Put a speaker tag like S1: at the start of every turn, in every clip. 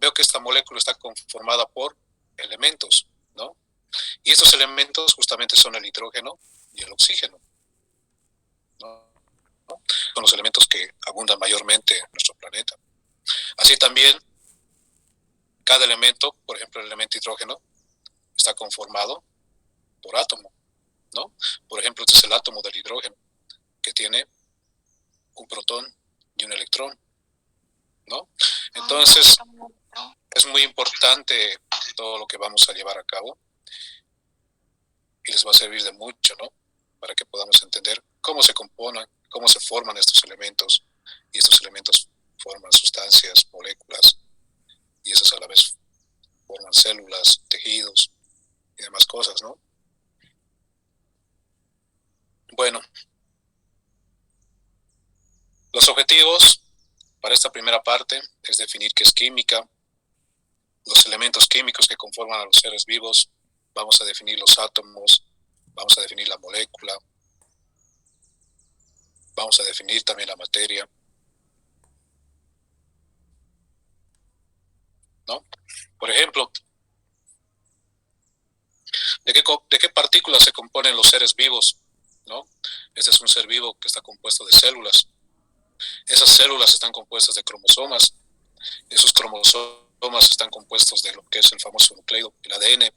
S1: veo que esta molécula está conformada por elementos, ¿no? Y estos elementos justamente son el hidrógeno y el oxígeno, ¿no? Son los elementos que abundan mayormente en nuestro planeta. Así también, cada elemento, por ejemplo, el elemento hidrógeno, está conformado por átomo, ¿no? Por ejemplo, este es el átomo del hidrógeno, que tiene un protón y un electrón, ¿no? Entonces, es muy importante todo lo que vamos a llevar a cabo y les va a servir de mucho, ¿no? Para que podamos entender cómo se componen, cómo se forman estos elementos, y estos elementos forman sustancias, moléculas, y esas a la vez forman células, tejidos y demás cosas, ¿no? Bueno, los objetivos para esta primera parte es definir qué es química, los elementos químicos que conforman a los seres vivos, vamos a definir los átomos, vamos a definir la molécula, vamos a definir también la materia, ¿no? Por ejemplo, ¿de qué partículas se componen los seres vivos? ¿No? Este es un ser vivo que está compuesto de células. Esas células están compuestas de cromosomas. Esos cromosomas están compuestos de lo que es el famoso nucleido, el ADN,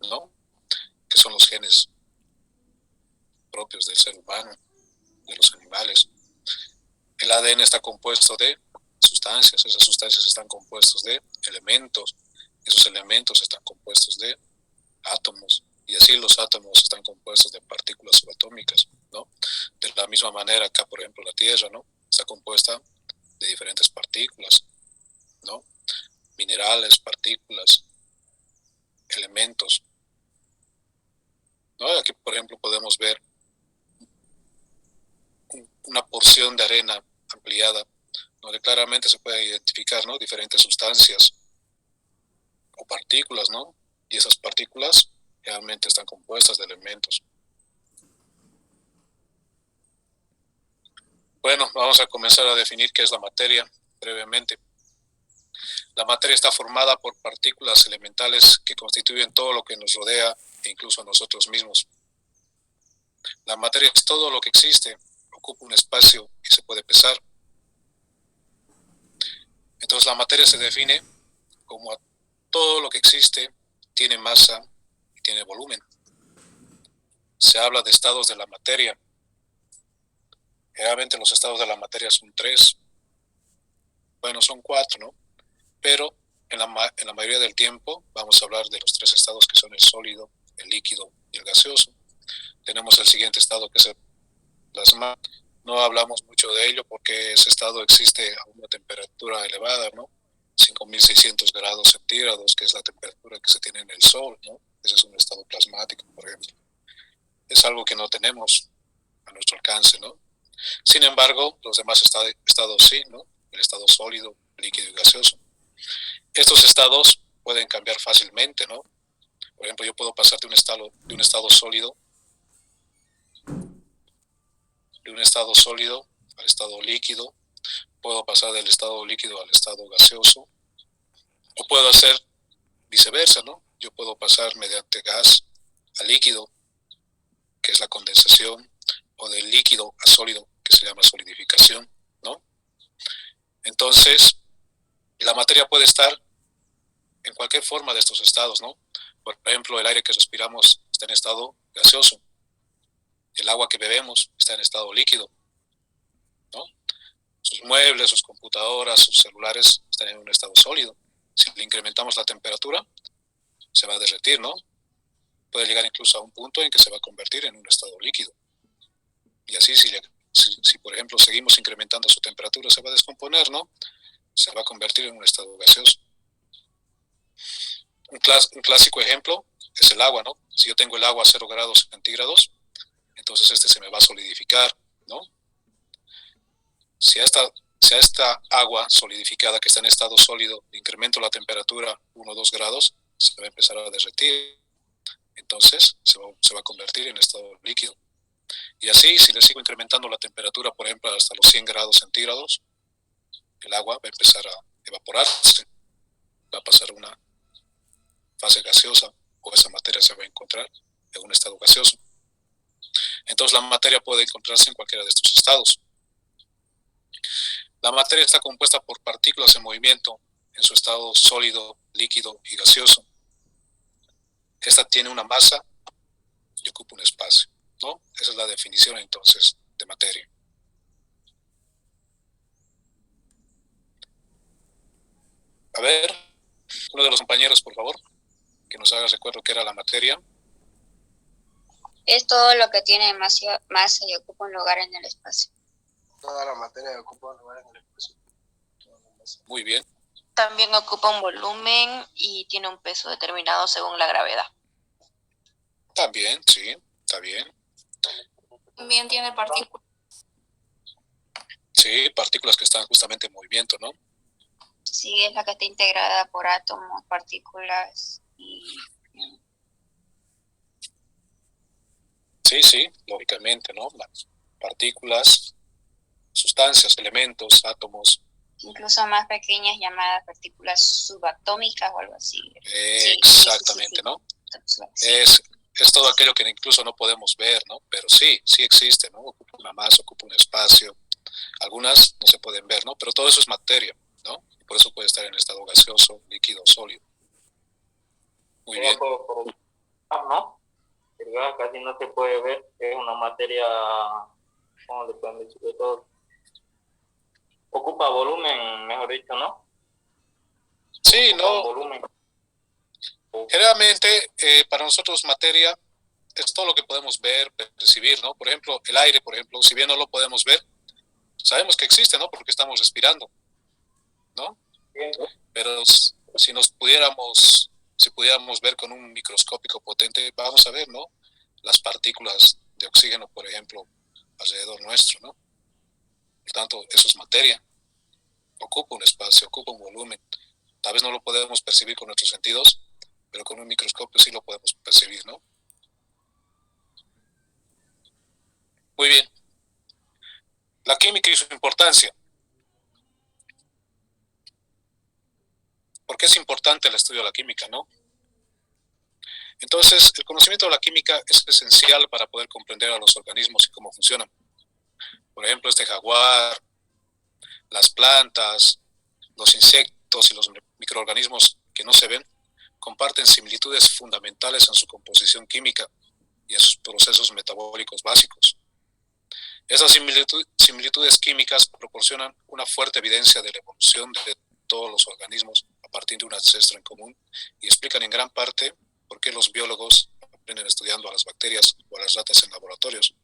S1: ¿no? Que son los genes propios del ser humano, de los animales. El ADN está compuesto de sustancias. Esas sustancias están compuestas de elementos. Esos elementos están compuestos de átomos, y así los átomos están compuestos de partículas subatómicas, ¿no? De la misma manera, acá, por ejemplo, la Tierra, ¿no? Está compuesta de diferentes partículas, ¿no? Minerales, partículas, elementos, ¿no? Aquí, por ejemplo, podemos ver una porción de arena ampliada, donde claramente se pueden identificar, ¿no? Diferentes sustancias o partículas, ¿no? Y esas partículas realmente están compuestas de elementos. Bueno, vamos a comenzar a definir qué es la materia brevemente. La materia está formada por partículas elementales que constituyen todo lo que nos rodea e incluso a nosotros mismos. La materia es todo lo que existe, ocupa un espacio y se puede pesar. Entonces la materia se define como todo lo que existe, tiene masa y tiene volumen. Se habla de estados de la materia. Generalmente los estados de la materia son 3. Bueno, son 4, ¿no? Pero en la mayoría del tiempo vamos a hablar de los 3 estados, que son el sólido, el líquido y el gaseoso. Tenemos el siguiente estado, que es el plasma. No hablamos mucho de ello porque ese estado existe a una temperatura elevada, ¿no? 5.600 grados centígrados, que es la temperatura que se tiene en el Sol, ¿no? Ese es un estado plasmático, por ejemplo. Es algo que no tenemos a nuestro alcance, ¿no? Sin embargo, los demás estados sí, ¿no? El estado sólido, líquido y gaseoso. Estos estados pueden cambiar fácilmente, ¿no? Por ejemplo, yo puedo pasar de un estado sólido al estado líquido, puedo pasar del estado líquido al estado gaseoso, o puedo hacer viceversa, ¿no? Yo puedo pasar mediante gas a líquido, que es la condensación, o del líquido a sólido, que se llama solidificación, ¿no? Entonces, la materia puede estar en cualquier forma de estos estados, ¿no? Por ejemplo, el aire que respiramos está en estado gaseoso, el agua que bebemos está en estado líquido, ¿no? Sus muebles, sus computadoras, sus celulares están en un estado sólido. Si le incrementamos la temperatura, se va a derretir, ¿no? Puede llegar incluso a un punto en que se va a convertir en un estado líquido. Y así, si por ejemplo seguimos incrementando su temperatura, se va a descomponer, ¿no? Se va a convertir en un estado gaseoso. Un clásico ejemplo es el agua, ¿no? Si yo tengo el agua a 0 grados centígrados, entonces este se me va a solidificar, ¿no? Si a esta agua solidificada que está en estado sólido incremento la temperatura 1 o 2 grados, se va a empezar a derretir. Entonces se va a convertir en estado líquido. Y así, si le sigo incrementando la temperatura, por ejemplo, hasta los 100 grados centígrados, el agua va a empezar a evaporarse, va a fase gaseosa, o esa materia se va a encontrar en un estado gaseoso. Entonces la materia puede encontrarse en cualquiera de estos estados. La materia está compuesta por partículas en movimiento en su estado sólido, líquido y gaseoso. Esta tiene una masa y ocupa un espacio, ¿no? Esa es la definición entonces de materia. A ver, uno de los compañeros, por favor, que nos haga recuerdo qué era la materia.
S2: Es todo lo que tiene masa y ocupa un lugar en el espacio.
S3: Toda la materia ocupa un lugar en el espacio.
S1: Muy bien.
S4: También ocupa un volumen y tiene un peso determinado según la gravedad.
S1: También, sí, está bien.
S4: También tiene partículas.
S1: Sí, partículas que están justamente en movimiento, ¿no?
S2: Sí, es la que está integrada por átomos, partículas y...
S1: Sí, lógicamente, ¿no? Las partículas, sustancias, elementos, átomos.
S2: Incluso más pequeñas llamadas partículas subatómicas o algo así.
S1: Exactamente, sí. ¿No? Sí. Es todo aquello que incluso no podemos ver, ¿no? Pero sí existe, ¿no? Ocupa una masa, ocupa un espacio. Algunas no se pueden ver, ¿no? Pero todo eso es materia, ¿no? Y por eso puede estar en estado gaseoso, líquido, sólido. Muy bien.
S5: ¿No? El gas casi no se puede ver, es una materia, ¿cómo le pueden decir de todo? Ocupa volumen, mejor dicho, ¿no?
S1: Sí,
S5: ocupa
S1: no.
S5: Volumen.
S1: Generalmente, para nosotros materia es todo lo que podemos ver, percibir, ¿no? Por ejemplo, el aire, por ejemplo, si bien no lo podemos ver, sabemos que existe, ¿no? Porque estamos respirando, ¿no?
S5: Bien.
S1: Pero si pudiéramos ver con un microscópico potente, vamos a ver, ¿no? Las partículas de oxígeno, por ejemplo, alrededor nuestro, ¿no? Por tanto, eso es materia. Ocupa un espacio, ocupa un volumen. Tal vez no lo podemos percibir con nuestros sentidos, pero con un microscopio sí lo podemos percibir, ¿no? Muy bien. La química y su importancia. ¿Por qué es importante el estudio de la química, no? Entonces, el conocimiento de la química es esencial para poder comprender a los organismos y cómo funcionan. Por ejemplo, este jaguar, las plantas, los insectos y los microorganismos que no se ven comparten similitudes fundamentales en su composición química y en sus procesos metabólicos básicos. Esas similitudes químicas proporcionan una fuerte evidencia de la evolución de todos los organismos a partir de un ancestro en común y explican en gran parte por qué los biólogos aprenden estudiando a las bacterias o a las ratas en laboratorios.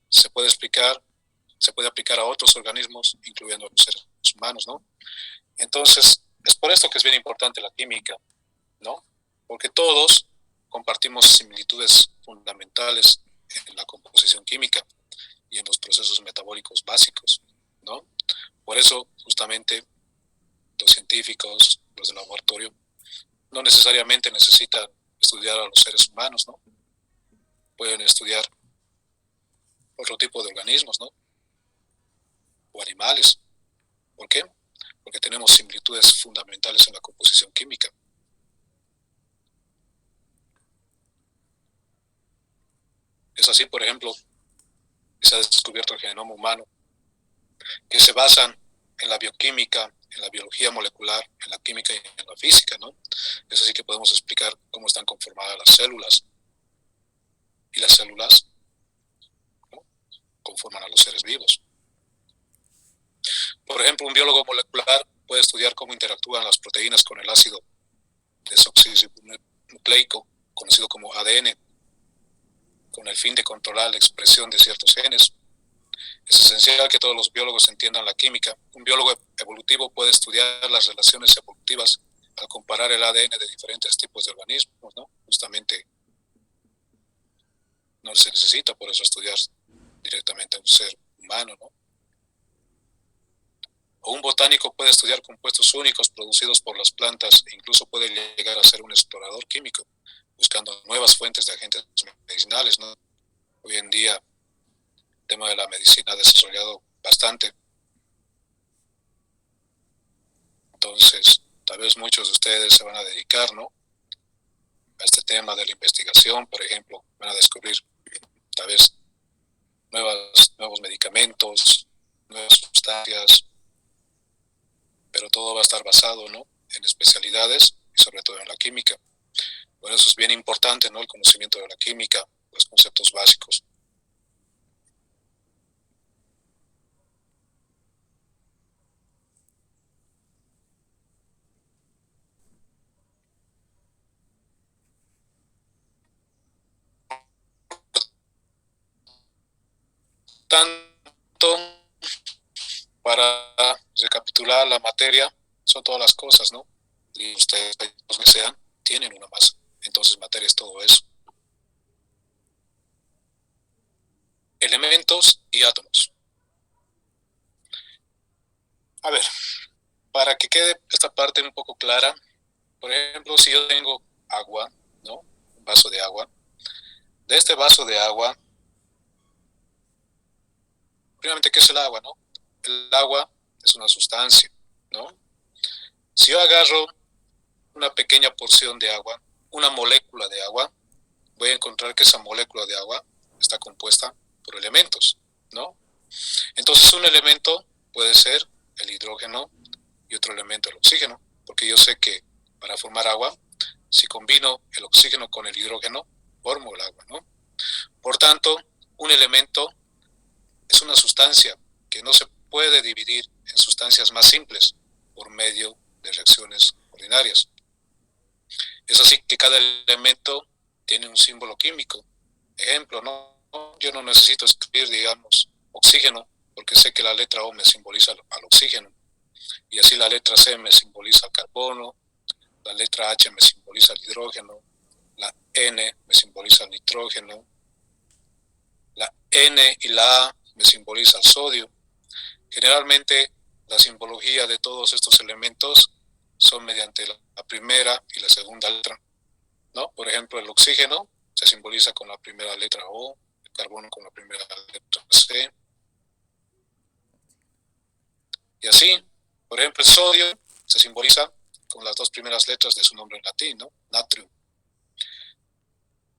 S1: Se puede aplicar a otros organismos, incluyendo a los seres humanos, ¿no? Entonces, es por esto que es bien importante la química, ¿no? Porque todos compartimos similitudes fundamentales en la composición química y en los procesos metabólicos básicos, ¿no? Por eso, justamente, los científicos, los del laboratorio, no necesariamente necesitan estudiar a los seres humanos, ¿no? Pueden estudiar otro tipo de organismos, ¿no? O animales. ¿Por qué? Porque tenemos similitudes fundamentales en la composición química. Es así, por ejemplo, que se ha descubierto el genoma humano, que se basan en la bioquímica, en la biología molecular, en la química y en la física, ¿no? Es así que podemos explicar cómo están conformadas las células. Y las células, ¿no?, conforman a los seres vivos. Por ejemplo, un biólogo molecular puede estudiar cómo interactúan las proteínas con el ácido desoxirribonucleico, conocido como ADN, con el fin de controlar la expresión de ciertos genes. Es esencial que todos los biólogos entiendan la química. Un biólogo evolutivo puede estudiar las relaciones evolutivas al comparar el ADN de diferentes tipos de organismos, ¿no? Justamente no se necesita por eso estudiar directamente a un ser humano, ¿no? O un botánico puede estudiar compuestos únicos producidos por las plantas e incluso puede llegar a ser un explorador químico, buscando nuevas fuentes de agentes medicinales, ¿no? Hoy en día el tema de la medicina ha desarrollado bastante. Entonces, tal vez muchos de ustedes se van a dedicar, ¿no?, a este tema de la investigación. Por ejemplo, van a descubrir tal vez nuevos medicamentos, nuevas sustancias, pero todo va a estar basado, ¿no?, en especialidades y sobre todo en la química. Por eso es bien importante, ¿no?, el conocimiento de la química, los conceptos básicos. Tanto, para recapitular la materia, son todas las cosas, ¿no? Y ustedes, los que sean, tienen una masa. Entonces, materia es todo eso. Elementos y átomos. A ver, para que quede esta parte un poco clara, por ejemplo, si yo tengo agua, ¿no?, un vaso de agua, de este vaso de agua, primeramente, ¿qué es el agua, no? El agua es una sustancia, ¿no? Si yo agarro una pequeña porción de agua, una molécula de agua, voy a encontrar que esa molécula de agua está compuesta por elementos, ¿no? Entonces, un elemento puede ser el hidrógeno y otro elemento el oxígeno, porque yo sé que para formar agua, si combino el oxígeno con el hidrógeno, formo el agua, ¿no? Por tanto, un elemento es una sustancia que no se puede dividir en sustancias más simples por medio de reacciones ordinarias. Es así que cada elemento tiene un símbolo químico. Ejemplo, ¿no? Yo no necesito escribir, digamos, oxígeno, porque sé que la letra O me simboliza al oxígeno, y así la letra C me simboliza al carbono, la letra H me simboliza al hidrógeno, la N me simboliza al nitrógeno, la N y la A me simboliza al sodio. Generalmente, la simbología de todos estos elementos son mediante la primera y la segunda letra, ¿no? Por ejemplo, el oxígeno se simboliza con la primera letra O, el carbono con la primera letra C, y así. Por ejemplo, el sodio se simboliza con las dos primeras letras de su nombre en latín, ¿no? Natrium.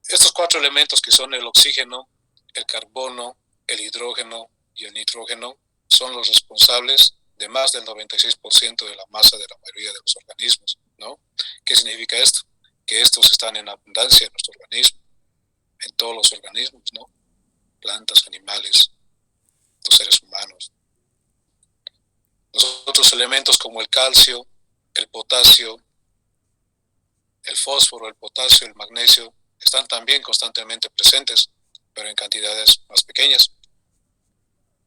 S1: Estos cuatro elementos, que son el oxígeno, el carbono, el hidrógeno y el nitrógeno, son los responsables de más del 96% de la masa de la mayoría de los organismos, ¿no? ¿Qué significa esto? Que estos están en abundancia en nuestro organismo, en todos los organismos, ¿no? Plantas, animales, los seres humanos. Los otros elementos, como el calcio, el potasio, el fósforo, el potasio, el magnesio, están también constantemente presentes, pero en cantidades más pequeñas,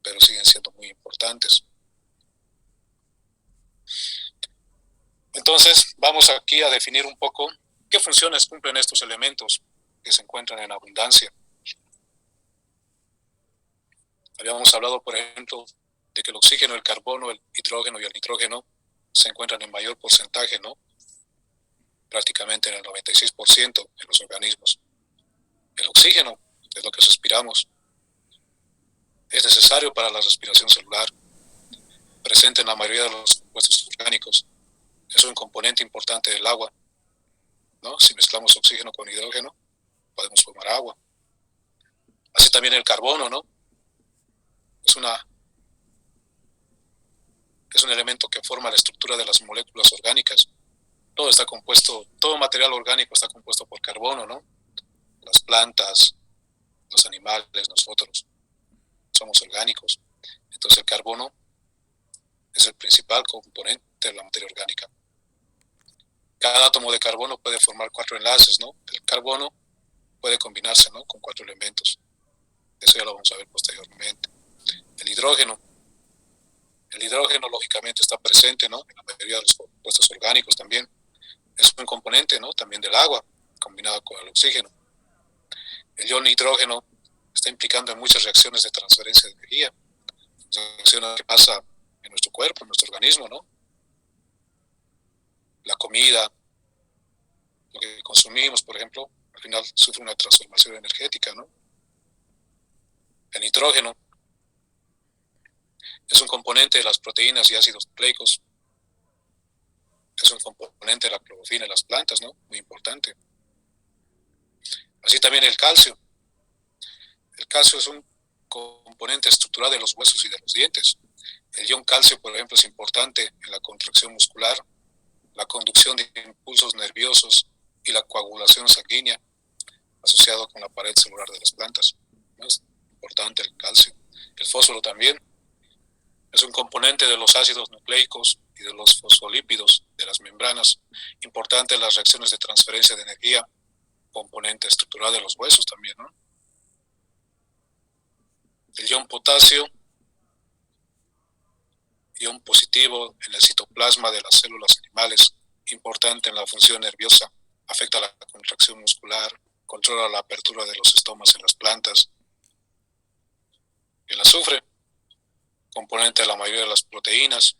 S1: pero siguen siendo muy importantes. Entonces, vamos aquí a definir un poco qué funciones cumplen estos elementos que se encuentran en abundancia. Habíamos hablado, por ejemplo, de que el oxígeno, el carbono, el hidrógeno y el nitrógeno se encuentran en mayor porcentaje, ¿no? Prácticamente en el 96% en los organismos. El oxígeno es lo que respiramos. Es necesario para la respiración celular, presente en la mayoría de los compuestos orgánicos. Es un componente importante del agua, ¿no? Si mezclamos oxígeno con hidrógeno, podemos formar agua. Así también el carbono, ¿no? Es un elemento que forma la estructura de las moléculas orgánicas. Todo material orgánico está compuesto por carbono, ¿no? Las plantas, los animales, nosotros somos orgánicos. Entonces el carbono es el principal componente de la materia orgánica. Cada átomo de carbono puede formar 4 enlaces, ¿no? El carbono puede combinarse, ¿no?, con 4 elementos. Eso ya lo vamos a ver posteriormente. El hidrógeno, lógicamente está presente, ¿no?, en la mayoría de los compuestos orgánicos también. Es un componente, ¿no?, también del agua, combinado con el oxígeno. El ion hidrógeno está implicando en muchas reacciones de transferencia de energía, reacciones que pasa en nuestro cuerpo, en nuestro organismo, ¿no? La comida, lo que consumimos, por ejemplo, al final sufre una transformación energética, ¿no? El nitrógeno es un componente de las proteínas y ácidos nucleicos. Es un componente de la clorofila en las plantas, ¿no? Muy importante. Así también el calcio. El calcio es un componente estructural de los huesos y de los dientes. El ion calcio, por ejemplo, es importante en la contracción muscular, la conducción de impulsos nerviosos y la coagulación sanguínea asociado con la pared celular de las plantas. Es importante el calcio. El fósforo también es un componente de los ácidos nucleicos y de los fosfolípidos de las membranas, importante en las reacciones de transferencia de energía, componente estructural de los huesos también, ¿no? El ion potasio, ion positivo en el citoplasma de las células animales, importante en la función nerviosa, afecta la contracción muscular, controla la apertura de los estomas en las plantas. El azufre, componente de la mayoría de las proteínas.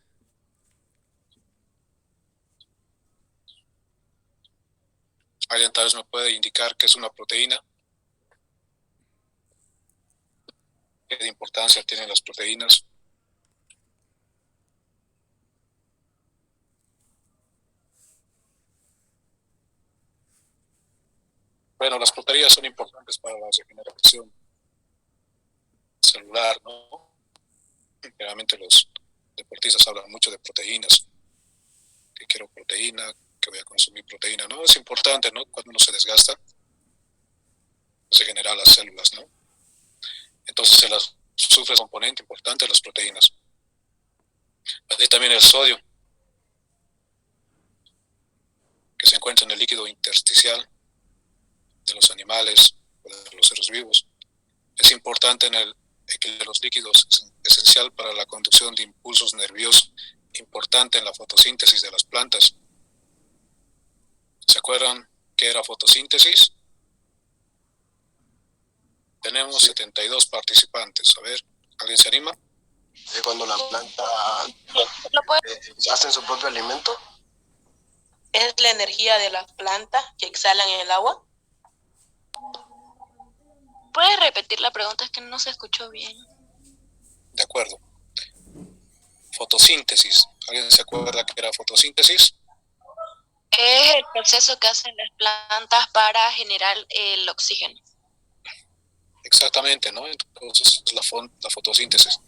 S1: ¿Alguien tal vez me puede indicar qué es una proteína? ¿Qué importancia tienen las proteínas? Bueno, las proteínas son importantes para la regeneración celular, ¿no? Generalmente los deportistas hablan mucho de proteínas, que quiero proteína, que voy a consumir proteína, ¿no? Es importante, ¿no? Cuando uno se desgasta, se generan las células, ¿no? Entonces el azufre es un componente importante de las proteínas. Así también el sodio, que se encuentra en el líquido intersticial de los animales o de los seres vivos. Es importante en el equilibrio de los líquidos, es esencial para la conducción de impulsos nerviosos, importante en la fotosíntesis de las plantas. ¿Se acuerdan qué era fotosíntesis? Tenemos 72 participantes. A ver, ¿alguien se anima?
S3: Es cuando la planta
S4: ¿Lo puedes?
S3: hacen su propio alimento.
S6: Es la energía de las plantas que exhalan en el agua.
S4: ¿Puedes repetir la pregunta? Es que no se escuchó bien.
S1: De acuerdo. Fotosíntesis. ¿Alguien se acuerda qué era fotosíntesis?
S4: Es el proceso que hacen las plantas para generar el oxígeno.
S1: Exactamente, ¿no? Entonces, la fotosíntesis.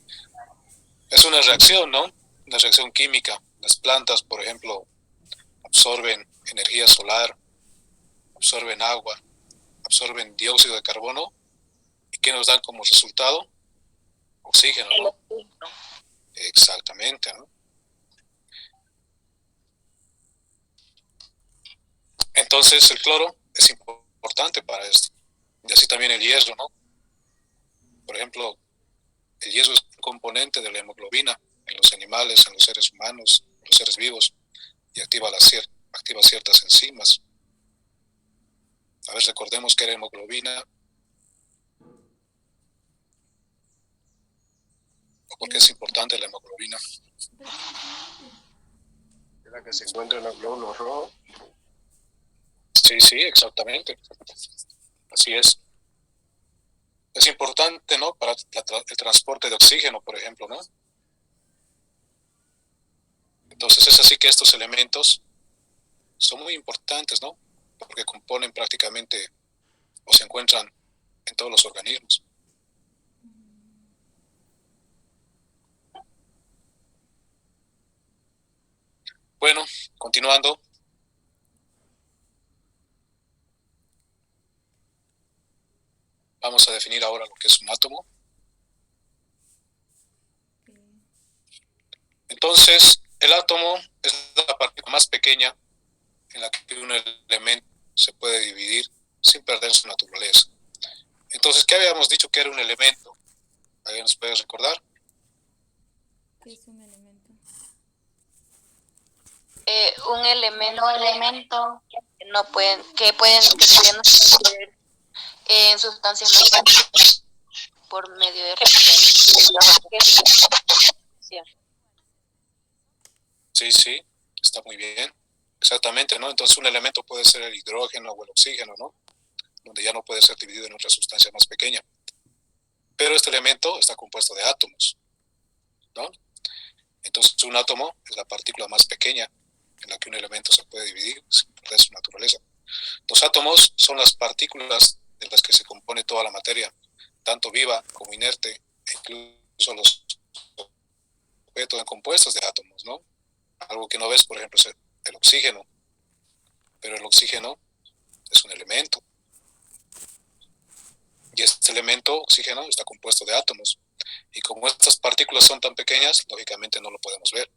S1: Es una reacción, ¿no? Una reacción química. Las plantas, por ejemplo, absorben energía solar, absorben agua, absorben dióxido de carbono. ¿Y qué nos dan como resultado? Oxígeno, ¿no? Exactamente, ¿no? Entonces el cloro es importante para esto. Y así también el hierro, ¿no? Por ejemplo, el hierro es un componente de la hemoglobina en los animales, en los seres humanos, en los seres vivos, y activa ciertas enzimas. A ver, recordemos que era hemoglobina. ¿Por qué es importante la hemoglobina?
S3: Es la que se encuentra en los glóbulos rojos.
S1: Sí, exactamente. Así es. Es importante, ¿no? Para el transporte de oxígeno, por ejemplo, ¿no? Entonces es así que estos elementos son muy importantes, ¿no? Porque componen prácticamente o se encuentran en todos los organismos. Bueno, continuando. Vamos a definir ahora lo que es un átomo. Entonces, el átomo es la partícula más pequeña en la que un elemento se puede dividir sin perder su naturaleza. Entonces, ¿qué habíamos dicho que era un elemento? ¿Alguien nos puede recordar?
S7: ¿Qué es un elemento?
S4: Un elemento que pueden ser en sustancias mecánicas por medio de reacciones.
S1: Sí, está muy bien. Exactamente, ¿no? Entonces un elemento puede ser el hidrógeno o el oxígeno, ¿no? Donde ya no puede ser dividido en otra sustancia más pequeña. Pero este elemento está compuesto de átomos, ¿no? Entonces un átomo es la partícula más pequeña en la que un elemento se puede dividir sin perder su naturaleza. Los átomos son las partículas las que se compone toda la materia, tanto viva como inerte, e incluso los objetos compuestos de átomos, ¿no? Algo que no ves, por ejemplo, es el oxígeno, pero el oxígeno es un elemento. Y este elemento, oxígeno, está compuesto de átomos. Y como estas partículas son tan pequeñas, lógicamente no lo podemos ver.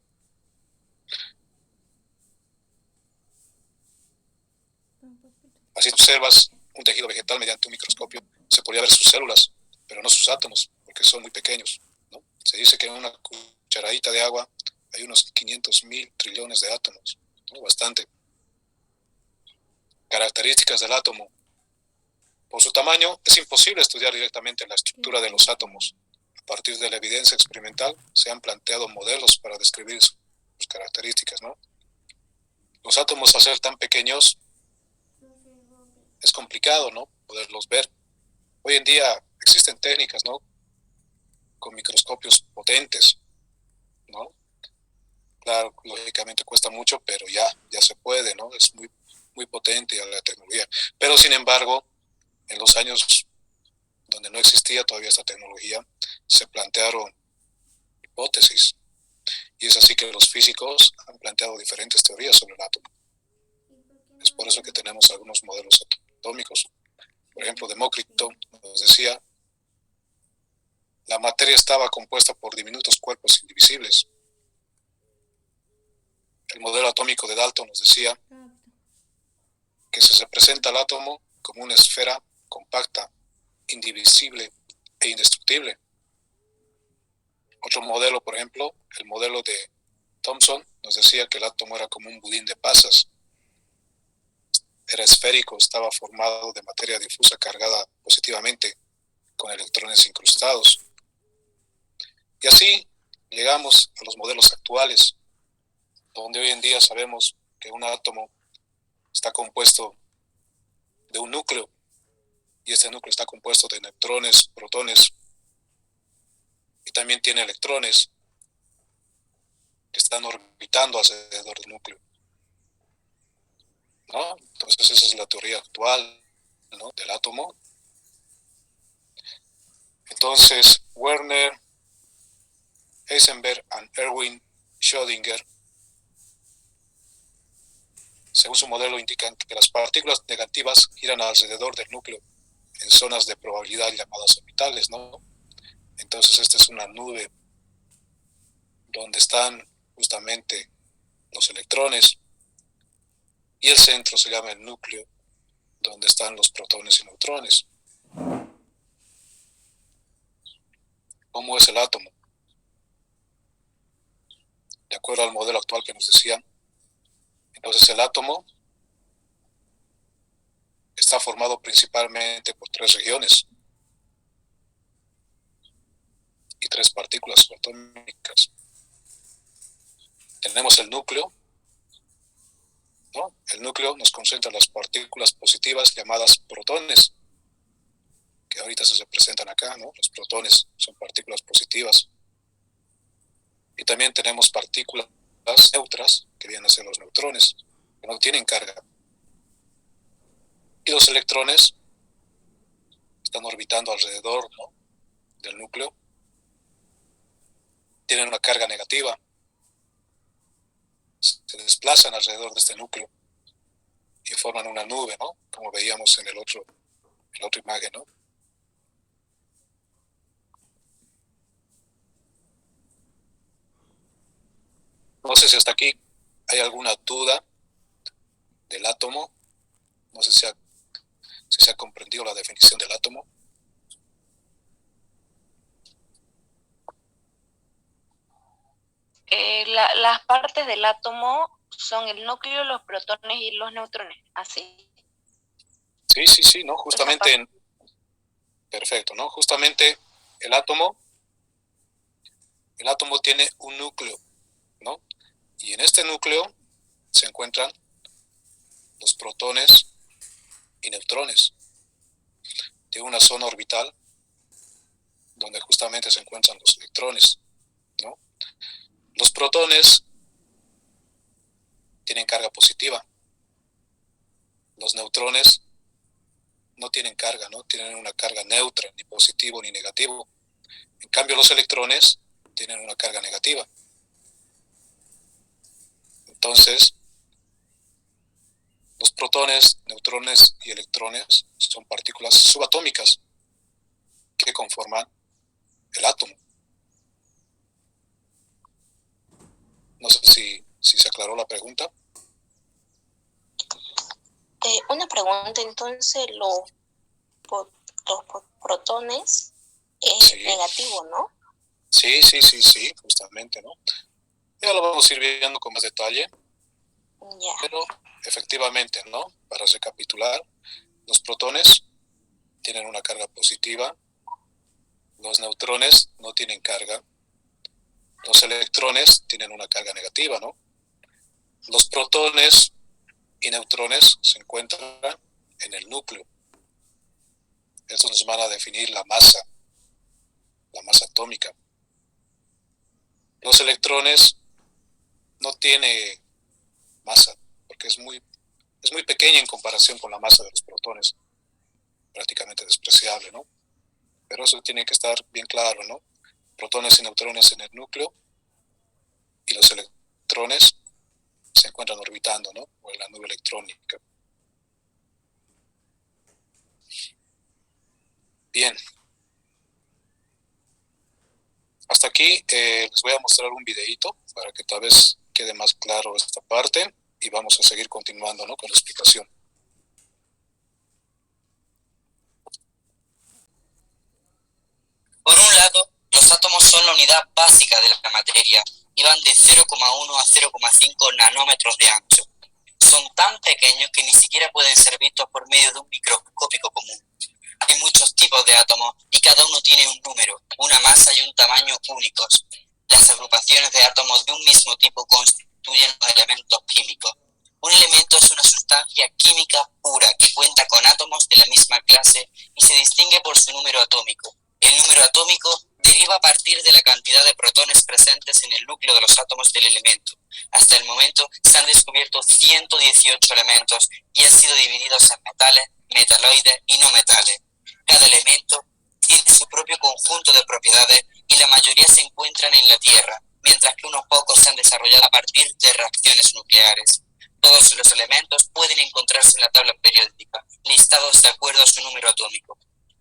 S1: Así observas un tejido vegetal mediante un microscopio, se podría ver sus células, pero no sus átomos, porque son muy pequeños, ¿no? Se dice que en una cucharadita de agua hay unos 500.000 trillones de átomos, ¿no? Bastante. Características del átomo. Por su tamaño, es imposible estudiar directamente la estructura de los átomos. A partir de la evidencia experimental, se han planteado modelos para describir sus características, ¿no? Los átomos, al ser tan pequeños, es complicado, ¿no? Poderlos ver. Hoy en día existen técnicas, ¿no? Con microscopios potentes, ¿no? Claro, lógicamente cuesta mucho, pero ya se puede, ¿no? Es muy, muy potente ya la tecnología. Pero sin embargo, en los años donde no existía todavía esta tecnología, se plantearon hipótesis. Y es así que los físicos han planteado diferentes teorías sobre el átomo. Es por eso que tenemos algunos modelos atómicos. Por ejemplo, Demócrito nos decía, la materia estaba compuesta por diminutos cuerpos indivisibles. El modelo atómico de Dalton nos decía que se representa el átomo como una esfera compacta, indivisible e indestructible. Otro modelo, por ejemplo, el modelo de Thomson, nos decía que el átomo era como un budín de pasas. Era esférico, estaba formado de materia difusa cargada positivamente, con electrones incrustados. Y así llegamos a los modelos actuales, donde hoy en día sabemos que un átomo está compuesto de un núcleo, y este núcleo está compuesto de neutrones, protones, y también tiene electrones que están orbitando alrededor del núcleo, ¿no? Entonces esa es la teoría actual, ¿no? Del átomo. Entonces Werner, Heisenberg y Erwin Schrödinger, según su modelo, indican que las partículas negativas giran alrededor del núcleo en zonas de probabilidad llamadas orbitales, ¿no? Entonces esta es una nube donde están justamente los electrones, y el centro se llama el núcleo, donde están los protones y neutrones. ¿Cómo es el átomo? De acuerdo al modelo actual que nos decían, entonces el átomo está formado principalmente por 3 regiones y 3 partículas subatómicas. Tenemos el núcleo, ¿no? El núcleo nos concentra las partículas positivas llamadas protones, que ahorita se representan acá, ¿no? Los protones son partículas positivas. Y también tenemos partículas neutras, que vienen a ser los neutrones, que no tienen carga. Y los electrones están orbitando alrededor, ¿no? Del núcleo. Tienen una carga negativa. Se desplazan alrededor de este núcleo y forman una nube, ¿no? Como veíamos en la otra imagen, ¿no? No sé si hasta aquí hay alguna duda del átomo. No sé si se ha comprendido la definición del átomo.
S4: Las partes del átomo son el núcleo, los protones y los neutrones, ¿así?
S1: Sí, ¿no? Justamente, perfecto, ¿no? Justamente el átomo tiene un núcleo, ¿no? Y en este núcleo se encuentran los protones y neutrones. Tiene una zona orbital donde justamente se encuentran los electrones, ¿no? Los protones tienen carga positiva. Los neutrones no tienen carga, ¿no? Tienen una carga neutra, ni positivo ni negativo. En cambio, los electrones tienen una carga negativa. Entonces, los protones, neutrones y electrones son partículas subatómicas que conforman el átomo. No sé si se aclaró la pregunta.
S6: Una pregunta, entonces los protones es
S1: Sí.
S6: negativo, ¿no?
S1: Sí, justamente, ¿no? Ya lo vamos a ir viendo con más detalle,
S6: Ya.
S1: pero efectivamente, ¿no? Para recapitular, los protones tienen una carga positiva, los neutrones no tienen carga, los electrones tienen una carga negativa, ¿no? Los protones y neutrones se encuentran en el núcleo. Estos nos van a definir la masa atómica. Los electrones no tienen masa, porque es muy pequeña en comparación con la masa de los protones, prácticamente despreciable, ¿no? Pero eso tiene que estar bien claro, ¿no? Protones y neutrones en el núcleo y los electrones se encuentran orbitando, ¿no? O en la nube electrónica. Bien. Hasta aquí les voy a mostrar un videíto para que tal vez quede más claro esta parte y vamos a seguir continuando, ¿no? Con la explicación.
S8: Por un lado, los átomos son la unidad básica de la materia y van de 0,1 a 0,5 nanómetros de ancho. Son tan pequeños que ni siquiera pueden ser vistos por medio de un microscópico común. Hay muchos tipos de átomos y cada uno tiene un número, una masa y un tamaño únicos. Las agrupaciones de átomos de un mismo tipo constituyen los elementos químicos. Un elemento es una sustancia química pura que cuenta con átomos de la misma clase y se distingue por su número atómico. El número atómico deriva a partir de la cantidad de protones presentes en el núcleo de los átomos del elemento. Hasta el momento se han descubierto 118 elementos y han sido divididos en metales, metaloides y no metales. Cada elemento tiene su propio conjunto de propiedades y la mayoría se encuentran en la Tierra, mientras que unos pocos se han desarrollado a partir de reacciones nucleares. Todos los elementos pueden encontrarse en la tabla periódica, listados de acuerdo a su número atómico.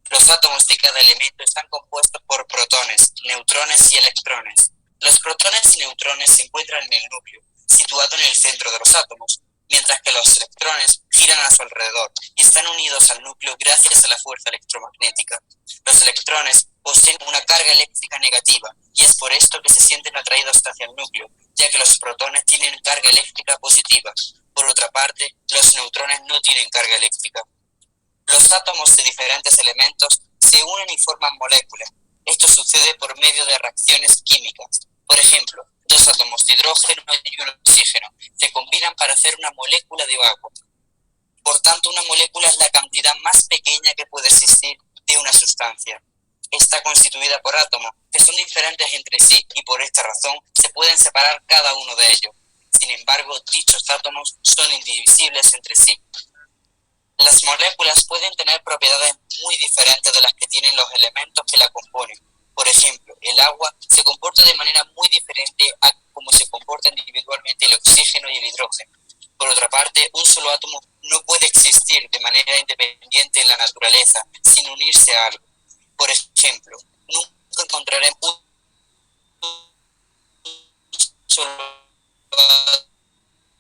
S8: Los átomos de cada elemento están compuestos por protones, neutrones y electrones. Los protones y neutrones se encuentran en el núcleo, situado en el centro de los átomos, mientras que los electrones giran a su alrededor y están unidos al núcleo gracias a la fuerza electromagnética. Los electrones poseen una carga eléctrica negativa y es por esto que se sienten atraídos hacia el núcleo, ya que los protones tienen carga eléctrica positiva. Por otra parte, los neutrones no tienen carga eléctrica. Los átomos de diferentes elementos se unen y forman moléculas. Esto sucede por medio de reacciones químicas. Por ejemplo, dos átomos de hidrógeno y un oxígeno se combinan para hacer una molécula de agua. Por tanto, una molécula es la cantidad más pequeña que puede existir de una sustancia. Está constituida por átomos que son diferentes entre sí y por esta razón se pueden separar cada uno de ellos. Sin embargo, dichos átomos son indivisibles entre sí. Las moléculas pueden tener propiedades muy diferentes de las que tienen los elementos que la componen. Por ejemplo, el agua se comporta de manera muy diferente a cómo se comportan individualmente el oxígeno y el hidrógeno. Por otra parte, un solo átomo no puede existir de manera independiente en la naturaleza sin unirse a algo. Por ejemplo, nunca encontraremos un solo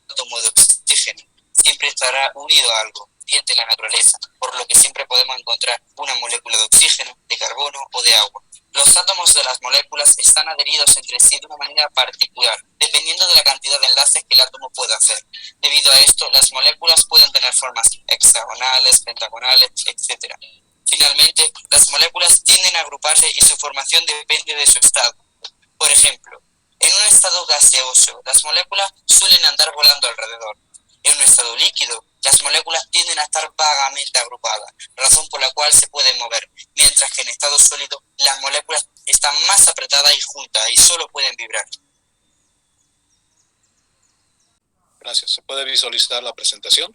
S8: átomo de oxígeno. Siempre estará unido a algo de la naturaleza, por lo que siempre podemos encontrar una molécula de oxígeno, de carbono o de agua. Los átomos de las moléculas están adheridos entre sí de una manera particular, dependiendo de la cantidad de enlaces que el átomo pueda hacer. Debido a esto, las moléculas pueden tener formas hexagonales, pentagonales, etc. Finalmente, las moléculas tienden a agruparse y su formación depende de su estado. Por ejemplo, en un estado gaseoso, las moléculas suelen andar volando alrededor. En un estado líquido, las moléculas tienden a estar vagamente agrupadas, razón por la cual se pueden mover, mientras que en estado sólido las moléculas están más apretadas y juntas y solo pueden vibrar.
S1: Gracias. ¿Se puede visualizar la presentación?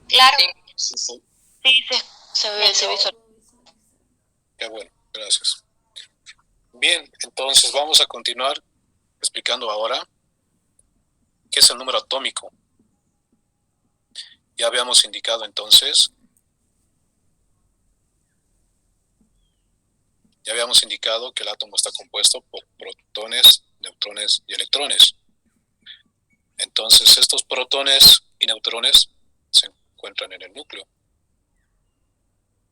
S2: Claro,
S4: Sí.
S2: sí.
S4: Sí, se Se
S2: Negro.
S4: visualiza.
S1: Qué bueno, gracias. Bien, entonces vamos a continuar explicando ahora qué es el número atómico. Ya habíamos indicado entonces, que el átomo está compuesto por protones, neutrones y electrones. Entonces estos protones y neutrones se encuentran en el núcleo.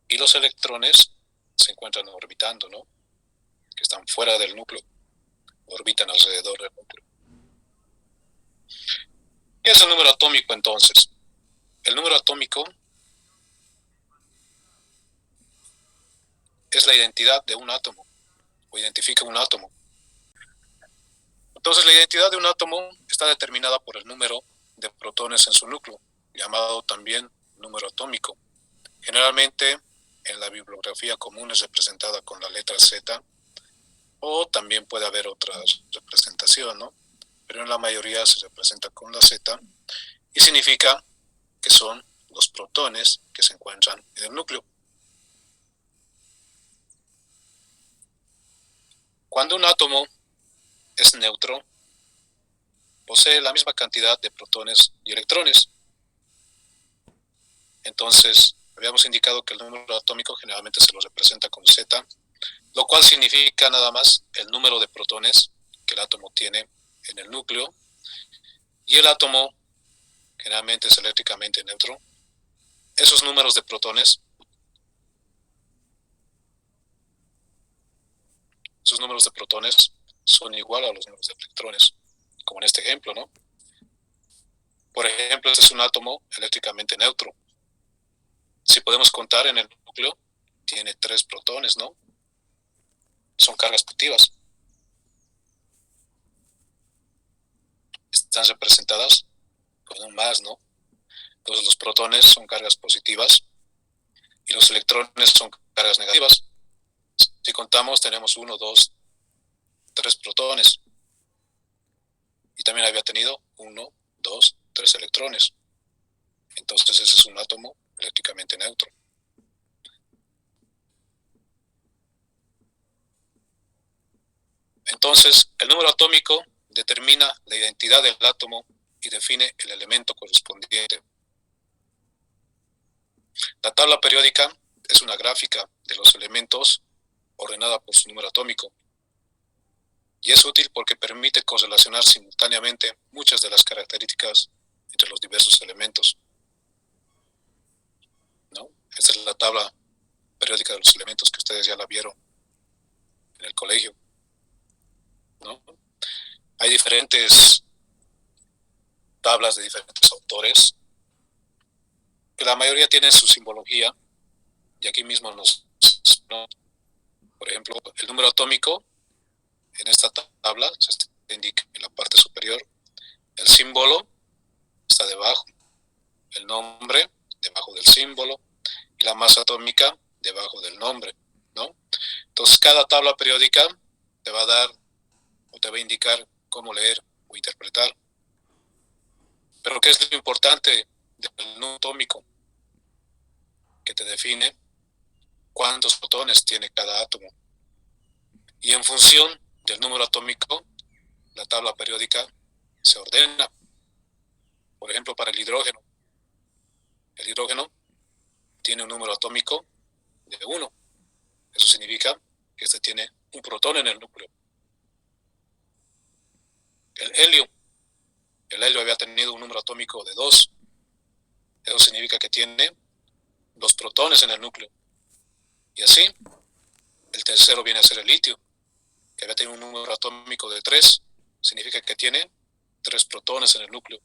S1: Y los electrones se encuentran orbitando, ¿no? Que están fuera del núcleo, orbitan alrededor del núcleo. ¿Qué es el número atómico entonces? El número atómico es la identidad de un átomo, o identifica un átomo. Entonces la identidad de un átomo está determinada por el número de protones en su núcleo, llamado también número atómico. Generalmente en la bibliografía común es representada con la letra Z, o también puede haber otra representación, ¿no? Pero en la mayoría se representa con la Z, y significa que son los protones que se encuentran en el núcleo. Cuando un átomo es neutro, posee la misma cantidad de protones y electrones. Entonces, habíamos indicado que el número atómico generalmente se lo representa con Z, lo cual significa nada más el número de protones que el átomo tiene en el núcleo, y el átomo generalmente es eléctricamente neutro. Esos números de protones son igual a los números de electrones, como en este ejemplo, ¿no? Por ejemplo, este es un átomo eléctricamente neutro. Si podemos contar en el núcleo, tiene 3 protones, ¿no? Son cargas positivas. Están representadas con un más, ¿no? Entonces los protones son cargas positivas y los electrones son cargas negativas. Si contamos, tenemos 1, 2, 3 protones. Y también había tenido 1, 2, 3 electrones. Entonces ese es un átomo eléctricamente neutro. Entonces, el número atómico determina la identidad del átomo y define el elemento correspondiente. La tabla periódica es una gráfica de los elementos ordenada por su número atómico. Y es útil porque permite correlacionar simultáneamente muchas de las características entre los diversos elementos, ¿no? Esta es la tabla periódica de los elementos que ustedes ya la vieron en el colegio, ¿no? Hay diferentes tablas de diferentes autores, que la mayoría tienen su simbología, y aquí mismo ¿no? Por ejemplo, el número atómico en esta tabla se indica en la parte superior, el símbolo está debajo, el nombre debajo del símbolo y la masa atómica debajo del nombre, ¿no? Entonces cada tabla periódica te va a dar o te va a indicar cómo leer o interpretar. Pero ¿qué es lo importante del número atómico? Que te define cuántos protones tiene cada átomo. Y en función del número atómico, la tabla periódica se ordena. Por ejemplo, para el hidrógeno. El hidrógeno tiene un número atómico de 1. Eso significa que este tiene un protón en el núcleo. El helio había tenido un número atómico de 2. Eso significa que tiene 2 protones en el núcleo. Y así, el tercero viene a ser el litio, que había tenido un número atómico de 3. Significa que tiene 3 protones en el núcleo.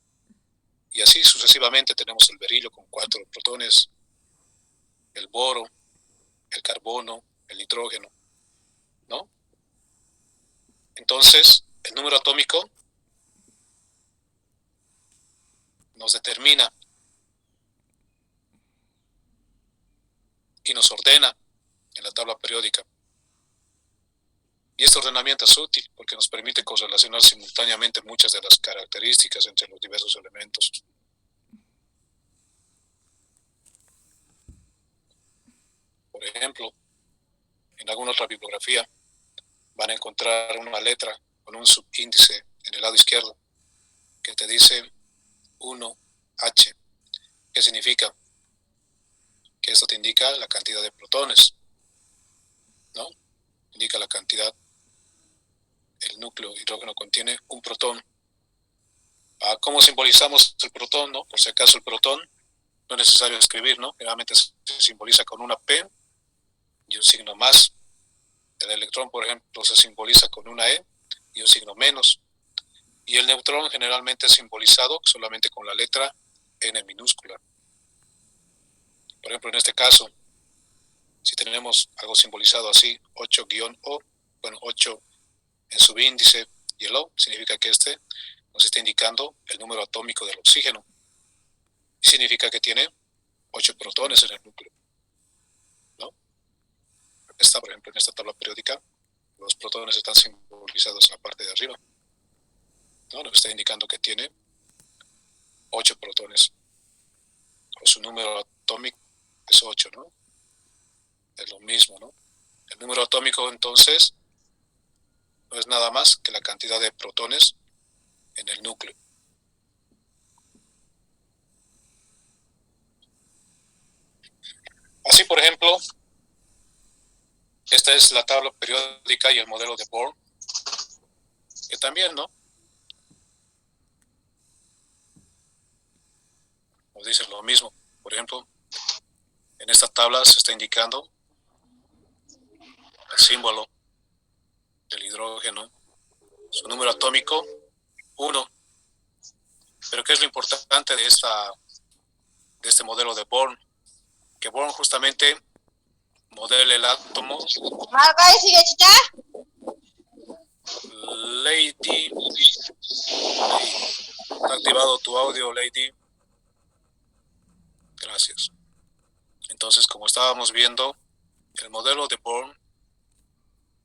S1: Y así sucesivamente tenemos el berilio con 4 protones, el boro, el carbono, el nitrógeno, ¿no? Entonces, el número atómico nos determina y nos ordena en la tabla periódica. Y este ordenamiento es útil porque nos permite correlacionar simultáneamente muchas de las características entre los diversos elementos. ejemplo, en alguna otra bibliografía van a encontrar una letra con un subíndice en el lado izquierdo que te dice 1H. ¿Qué significa? Que esto te indica la cantidad de protones, ¿no? Indica la cantidad. El núcleo hidrógeno contiene un protón. ¿Cómo simbolizamos el protón, no? Por si acaso el protón no es necesario escribir, ¿no? Generalmente se simboliza con una P y un signo más. El electrón, por ejemplo, se simboliza con una E y un signo menos. Y el neutrón generalmente es simbolizado solamente con la letra N minúscula. Por ejemplo, en este caso, si tenemos algo simbolizado así, 8-O, bueno, 8 en subíndice y el O, significa que este nos está indicando el número atómico del oxígeno. Y significa que tiene 8 protones en el núcleo, ¿no? Está, por ejemplo, en esta tabla periódica, los protones están simbolizados en la parte de arriba, ¿no? Nos está indicando que tiene 8 protones. O su número atómico es 8, ¿no? Es lo mismo, ¿no? El número atómico, entonces, no es nada más que la cantidad de protones en el núcleo. Así, por ejemplo, esta es la tabla periódica y el modelo de Bohr, que también, ¿no? Nos dice lo mismo. Por ejemplo, en esta tabla se está indicando el símbolo del hidrógeno, su número atómico, 1. Pero ¿qué es lo importante de este modelo de Bohr? Que Bohr justamente modela el átomo. Lady, ¿está activado tu audio, Lady? Gracias. Entonces, como estábamos viendo, el modelo de Bohr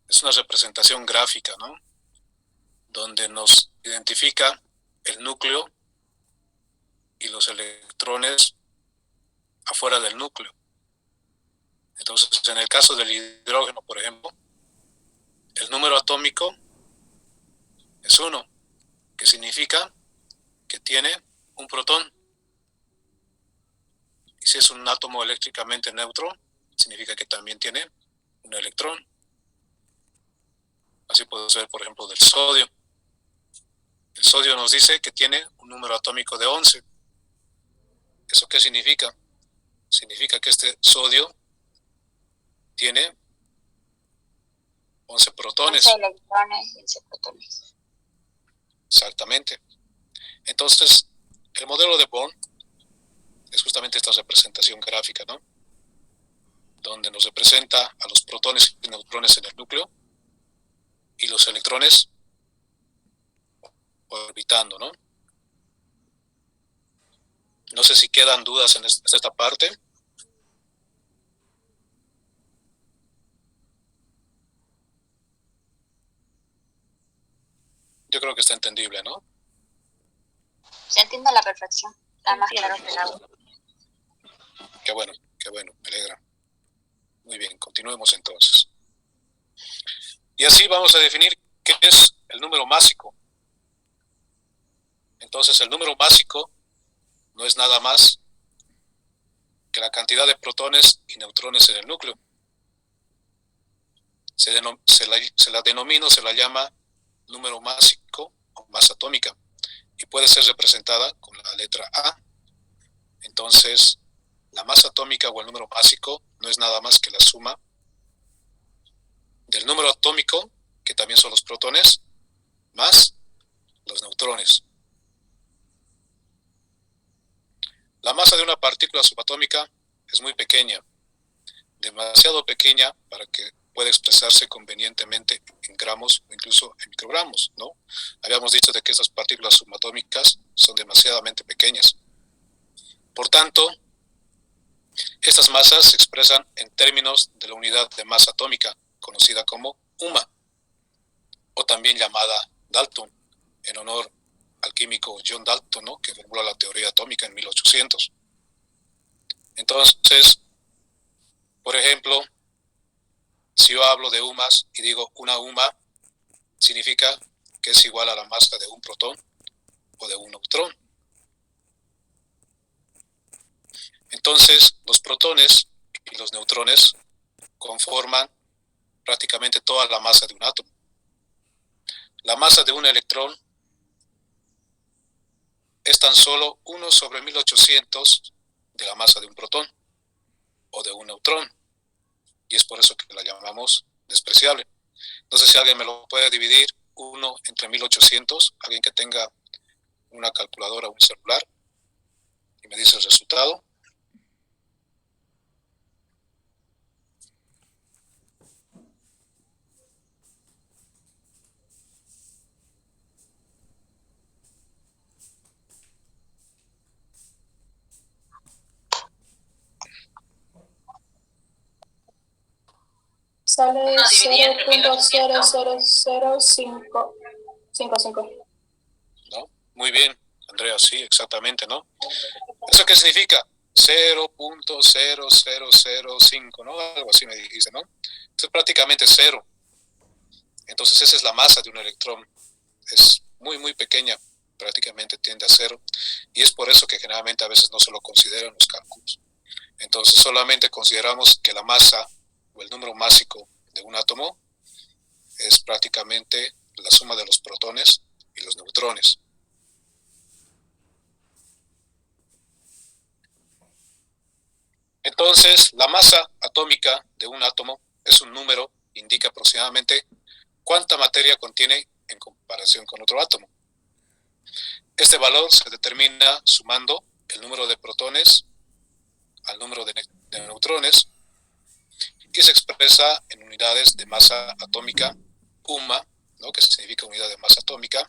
S1: es una representación gráfica, ¿no? Donde nos identifica el núcleo y los electrones afuera del núcleo. Entonces, en el caso del hidrógeno, por ejemplo, el número atómico es 1, que significa que tiene un protón. Y si es un átomo eléctricamente neutro, significa que también tiene un electrón. Así puede ser, por ejemplo, del sodio. El sodio nos dice que tiene un número atómico de 11. ¿Eso qué significa? Significa que este sodio tiene 11 protones.
S2: 11 electrones y 11 protones.
S1: Exactamente. Entonces, el modelo de Bohr es justamente esta representación gráfica, ¿no? Donde nos representa a los protones y neutrones en el núcleo y los electrones orbitando, ¿no? No sé si quedan dudas en esta parte. Yo creo que está entendible, ¿no?
S2: Se entiende a la perfección. Está más claro que el agua.
S1: Qué bueno, me alegra. Muy bien, continuemos entonces. Y así vamos a definir qué es el número másico. Entonces, el número másico no es nada más que la cantidad de protones y neutrones en el núcleo. Se la llama número másico o masa atómica y puede ser representada con la letra A. Entonces, la masa atómica o el número másico no es nada más que la suma del número atómico, que también son los protones, más los neutrones. La masa de una partícula subatómica es muy pequeña, demasiado pequeña para que pueda expresarse convenientemente en gramos o incluso en microgramos, ¿no? Habíamos dicho de que estas partículas subatómicas son demasiadamente pequeñas. Por tanto, estas masas se expresan en términos de la unidad de masa atómica, conocida como UMA, o también llamada Dalton, en honor al químico John Dalton, ¿no? Que formuló la teoría atómica en 1800. Entonces, por ejemplo, Si yo hablo de UMAS y digo una UMA, significa que es igual a la masa de un protón o de un neutrón. Entonces, los protones y los neutrones conforman prácticamente toda la masa de un átomo. La masa de un electrón es tan solo 1 sobre 1800 de la masa de un protón o de un neutrón, y es por eso que la llamamos despreciable. No sé si alguien me lo puede dividir 1 entre 1800, alguien que tenga una calculadora o un celular, y me dice el resultado.
S9: Sale 0.00055.
S1: ¿No? Muy bien, Andrea, sí, exactamente, ¿no? ¿Eso qué significa? 0.0005, ¿no? Algo así me dijiste, ¿no? Es prácticamente cero. Entonces esa es la masa de un electrón. Es muy, muy pequeña, prácticamente tiende a cero. Y es por eso que generalmente a veces no se lo consideran los cálculos. Entonces solamente consideramos que la masa o el número másico de un átomo es prácticamente la suma de los protones y los neutrones. Entonces, la masa atómica de un átomo es un número, indica aproximadamente cuánta materia contiene en comparación con otro átomo. Este valor se determina sumando el número de protones al número de neutrones y se expresa en unidades de masa atómica, UMA, ¿no? Que significa unidad de masa atómica,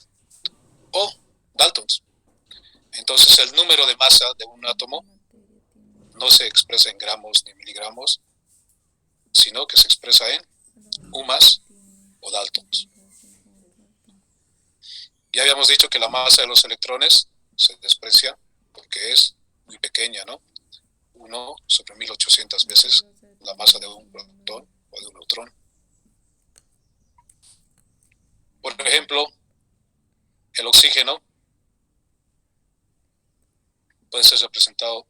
S1: o Daltons. Entonces, el número de masa de un átomo no se expresa en gramos ni miligramos, sino que se expresa en UMAS o Daltons. Ya habíamos dicho que la masa de los electrones se desprecia porque es muy pequeña, ¿no? 1 sobre 1800 veces la masa de un protón o de un neutrón. Por ejemplo, el oxígeno puede ser representado,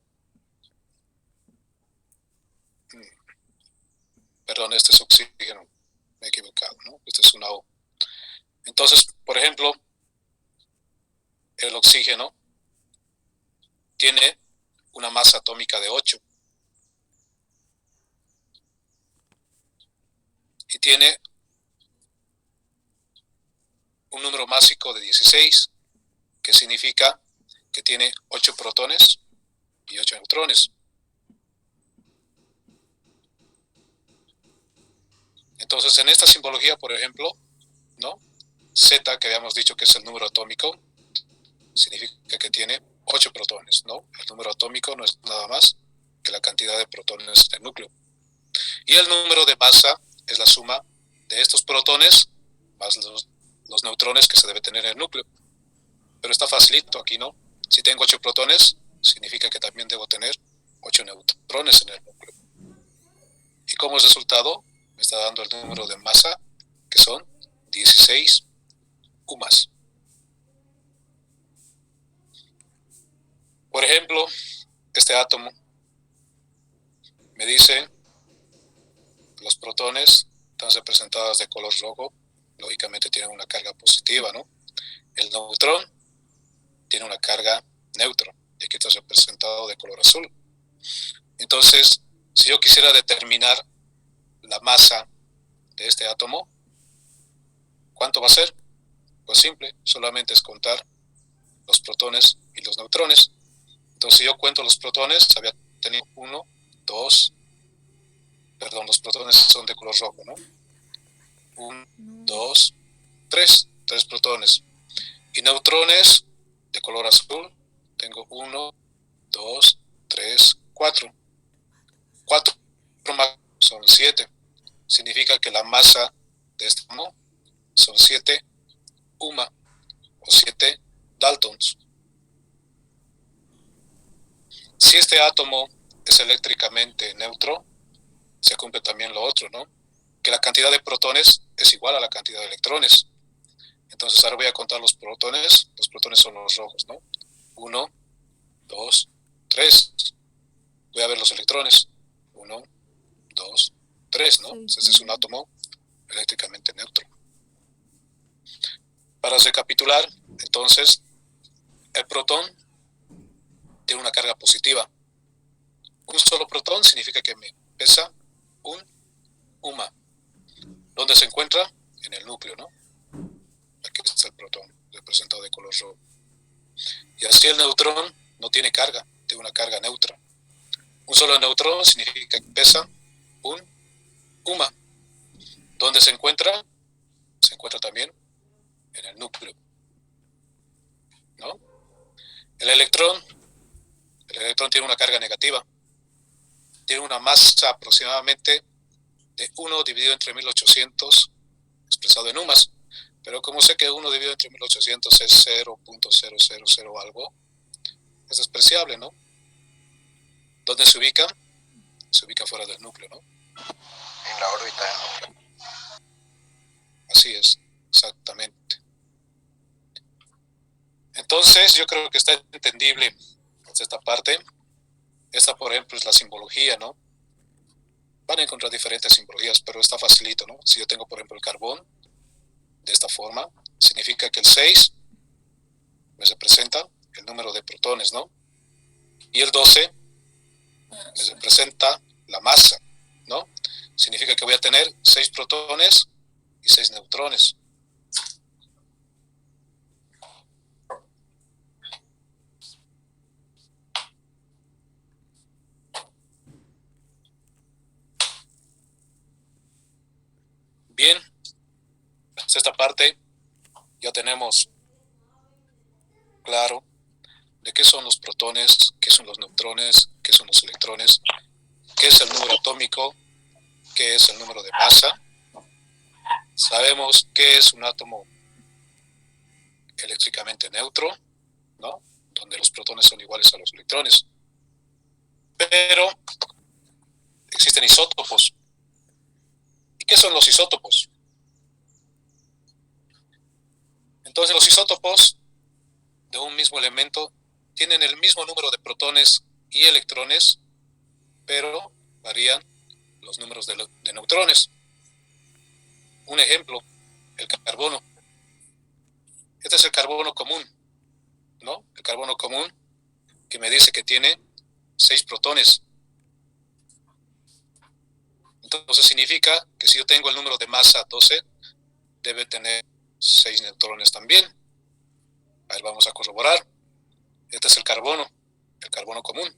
S1: perdón, este es oxígeno, me he equivocado, ¿no? Este es una O. Entonces, por ejemplo, el oxígeno tiene una masa atómica de 8 y tiene un número másico de 16, que significa que tiene 8 protones y 8 neutrones. Entonces, en esta simbología, por ejemplo, ¿no? Z, que habíamos dicho que es el número atómico, significa que tiene 8 protones, ¿no? El número atómico no es nada más que la cantidad de protones del núcleo. Y el número de masa es la suma de estos protones más los neutrones que se debe tener en el núcleo. Pero está facilito aquí, ¿no? Si tengo 8 protones, significa que también debo tener 8 neutrones en el núcleo. Y como resultado, me está dando el número de masa, que son 16 UMAS. Por ejemplo, este átomo me dice los protones están representados de color rojo, lógicamente tienen una carga positiva, ¿no? El neutrón tiene una carga neutra, y aquí está representado de color azul. Entonces, si yo quisiera determinar la masa de este átomo, ¿cuánto va a ser? Pues simple, solamente es contar los protones y los neutrones. Entonces, si yo cuento los protones, había tenido 1, 2, perdón, los protones son de color rojo, ¿no? 1, 2, 3 protones. Y neutrones de color azul, tengo 1, 2, 3, 4. 4 más son 7. Significa que la masa de este átomo son 7 UMA o 7 Daltons. Si este átomo es eléctricamente neutro, se cumple también lo otro, ¿no? que la cantidad de protones es igual a la cantidad de electrones. Entonces ahora voy a contar los protones. Los protones son los rojos, ¿no? 1, 2, 3. Voy a ver los electrones. 1, 2, 3, ¿no? Este es un átomo eléctricamente neutro. Para recapitular, entonces, el protón tiene una carga positiva. Un solo protón significa que me pesa un UMA. ¿Dónde se encuentra? En el núcleo, ¿no? Aquí está el protón, representado de color rojo. Y así el neutrón no tiene carga, tiene una carga neutra. Un solo neutrón significa que pesa un UMA. ¿Dónde se encuentra? Se encuentra también en el núcleo, ¿no? El electrón tiene una carga negativa. Tiene una masa aproximadamente de 1 dividido entre 1800, expresado en UMAS. Pero como sé que 1 dividido entre 1800 es 0.000 algo, es despreciable, ¿no? ¿Dónde se ubica? Se ubica fuera del núcleo, ¿no?
S3: En la órbita del núcleo.
S1: Así es, exactamente. Entonces, yo creo que está entendible esta parte. Esta, por ejemplo, es la simbología, ¿no? Van a encontrar diferentes simbologías, pero está facilito, ¿no? Si yo tengo, por ejemplo, el carbón, de esta forma, significa que el 6 me representa el número de protones, ¿no? Y el 12 me representa la masa, ¿no? Significa que voy a tener 6 protones y 6 neutrones. Bien, hasta esta parte ya tenemos claro de qué son los protones, qué son los neutrones, qué son los electrones, qué es el número atómico, qué es el número de masa. Sabemos qué es un átomo eléctricamente neutro, ¿no? Donde los protones son iguales a los electrones. Pero existen isótopos. ¿Y qué son los isótopos? Entonces los isótopos de un mismo elemento tienen el mismo número de protones y electrones, pero varían los números de neutrones. Un ejemplo, el carbono. Este es el carbono común, ¿no? El carbono común que me dice que tiene 6 protones. Entonces significa que si yo tengo el número de masa 12, debe tener 6 neutrones también. A ver, vamos a corroborar. Este es el carbono común.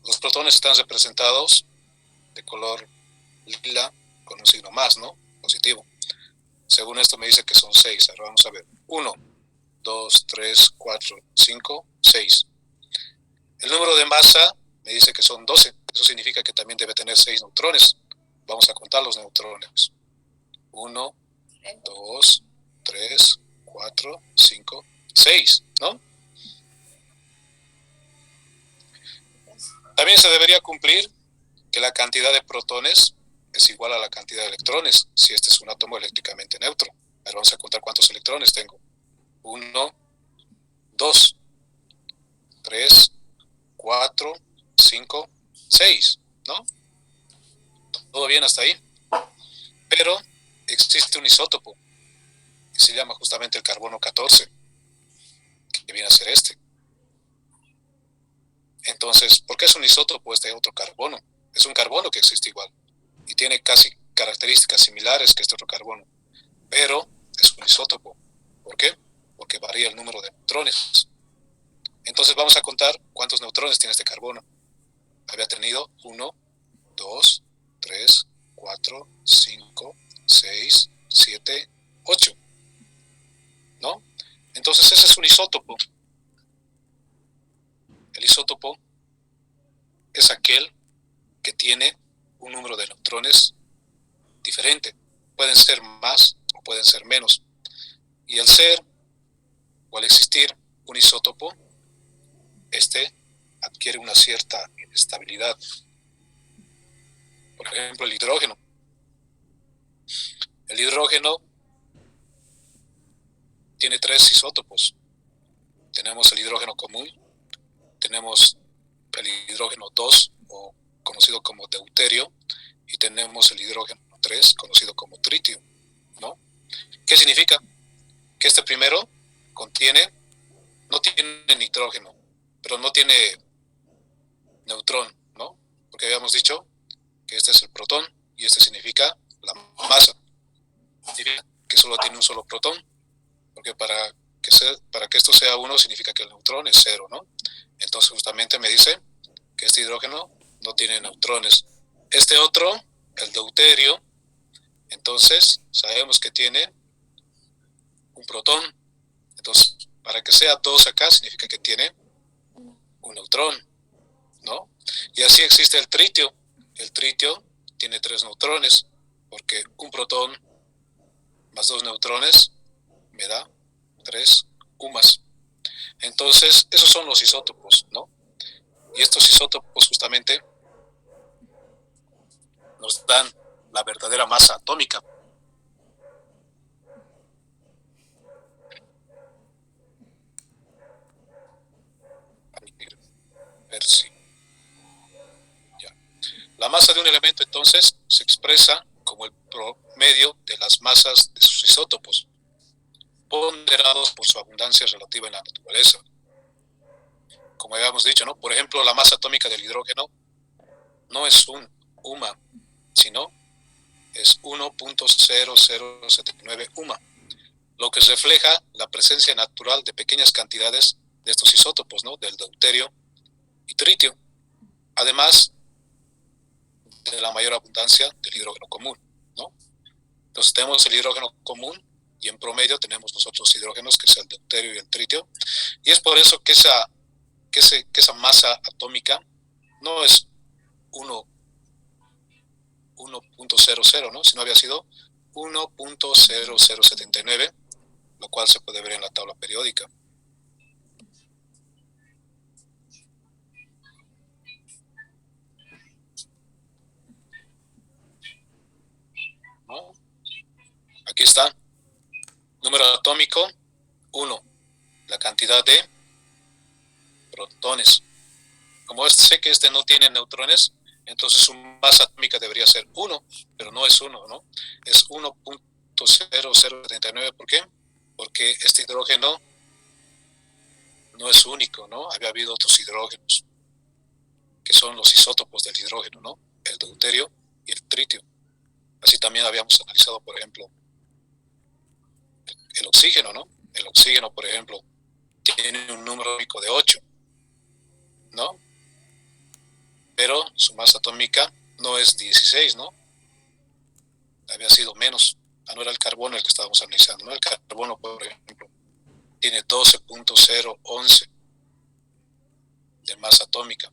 S1: Los protones están representados de color lila con un signo más, ¿no? Positivo. Según esto me dice que son 6. Ahora vamos a ver. 1, 2, 3, 4, 5, 6. El número de masa me dice que son 12. Eso significa que también debe tener 6 neutrones. Vamos a contar los neutrones. 1, 2, 3, 4, 5, 6, ¿no? También se debería cumplir que la cantidad de protones es igual a la cantidad de electrones, si este es un átomo eléctricamente neutro. Ahora vamos a contar cuántos electrones tengo. 1, 2, 3, 4, 5, 6, ¿no? Todo bien hasta ahí. Pero existe un isótopo que se llama justamente el carbono 14, que viene a ser este. Entonces, ¿por qué es un isótopo este otro carbono? Es un carbono que existe igual y tiene casi características similares que este otro carbono, pero es un isótopo. ¿Por qué? Porque varía el número de neutrones. Entonces vamos a contar cuántos neutrones tiene este carbono. Había tenido 1, 2, 3, 4, 5, 6, 7, 8. ¿No? Entonces ese es un isótopo. El isótopo es aquel que tiene un número de neutrones diferente. Pueden ser más o pueden ser menos. Y al ser o al existir un isótopo, este adquiere una cierta inestabilidad. Por ejemplo, el hidrógeno. El hidrógeno tiene 3 isótopos. Tenemos el hidrógeno común, tenemos el hidrógeno 2, o conocido como deuterio, y tenemos el hidrógeno 3, conocido como tritio, ¿no? ¿Qué significa? Que este primero no tiene nitrógeno, pero no tiene neutrón, ¿no? Porque habíamos dicho que este es el protón, y este significa la masa. Significa que solo tiene un solo protón, porque para que esto sea 1 significa que el neutrón es 0, ¿no? Entonces justamente me dice que este hidrógeno no tiene neutrones. Este otro, el deuterio, entonces sabemos que tiene un protón. Entonces, para que sea 2 acá significa que tiene un neutrón, ¿no? Y así existe el tritio. El tritio tiene 3 neutrones, porque un protón más 2 neutrones me da 3 UMAS. Entonces, esos son los isótopos, ¿no? Y estos isótopos justamente nos dan la verdadera masa atómica. Ya. La masa de un elemento entonces se expresa como el promedio de las masas de sus isótopos, ponderados por su abundancia relativa en la naturaleza. Como habíamos dicho, ¿no? Por ejemplo, la masa atómica del hidrógeno no es un UMA, sino es 1.0079 UMA, lo que refleja la presencia natural de pequeñas cantidades de estos isótopos, ¿no? Del deuterio y tritio, además de la mayor abundancia del hidrógeno común, ¿no? Entonces tenemos el hidrógeno común, y en promedio tenemos los otros hidrógenos, que es el deuterio y el tritio, y es por eso que esa masa atómica no es 1.00, ¿no? Sino había sido 1.0079, lo cual se puede ver en la tabla periódica. ¿No? Aquí está. Número atómico 1. La cantidad de protones. Como sé que este no tiene neutrones, entonces su masa atómica debería ser 1, pero no es 1, ¿no? Es 1.0079. ¿Por qué? Porque este hidrógeno no es único, ¿no? Había habido otros hidrógenos, que son los isótopos del hidrógeno, ¿no? El deuterio y el tritio. Así también habíamos analizado, por ejemplo, el oxígeno, ¿no? El oxígeno, por ejemplo, tiene un número atómico de 8, ¿no? Pero su masa atómica no es 16, ¿no? Había sido menos. No era el carbono el que estábamos analizando, ¿no? El carbono, por ejemplo, tiene 12.011 de masa atómica,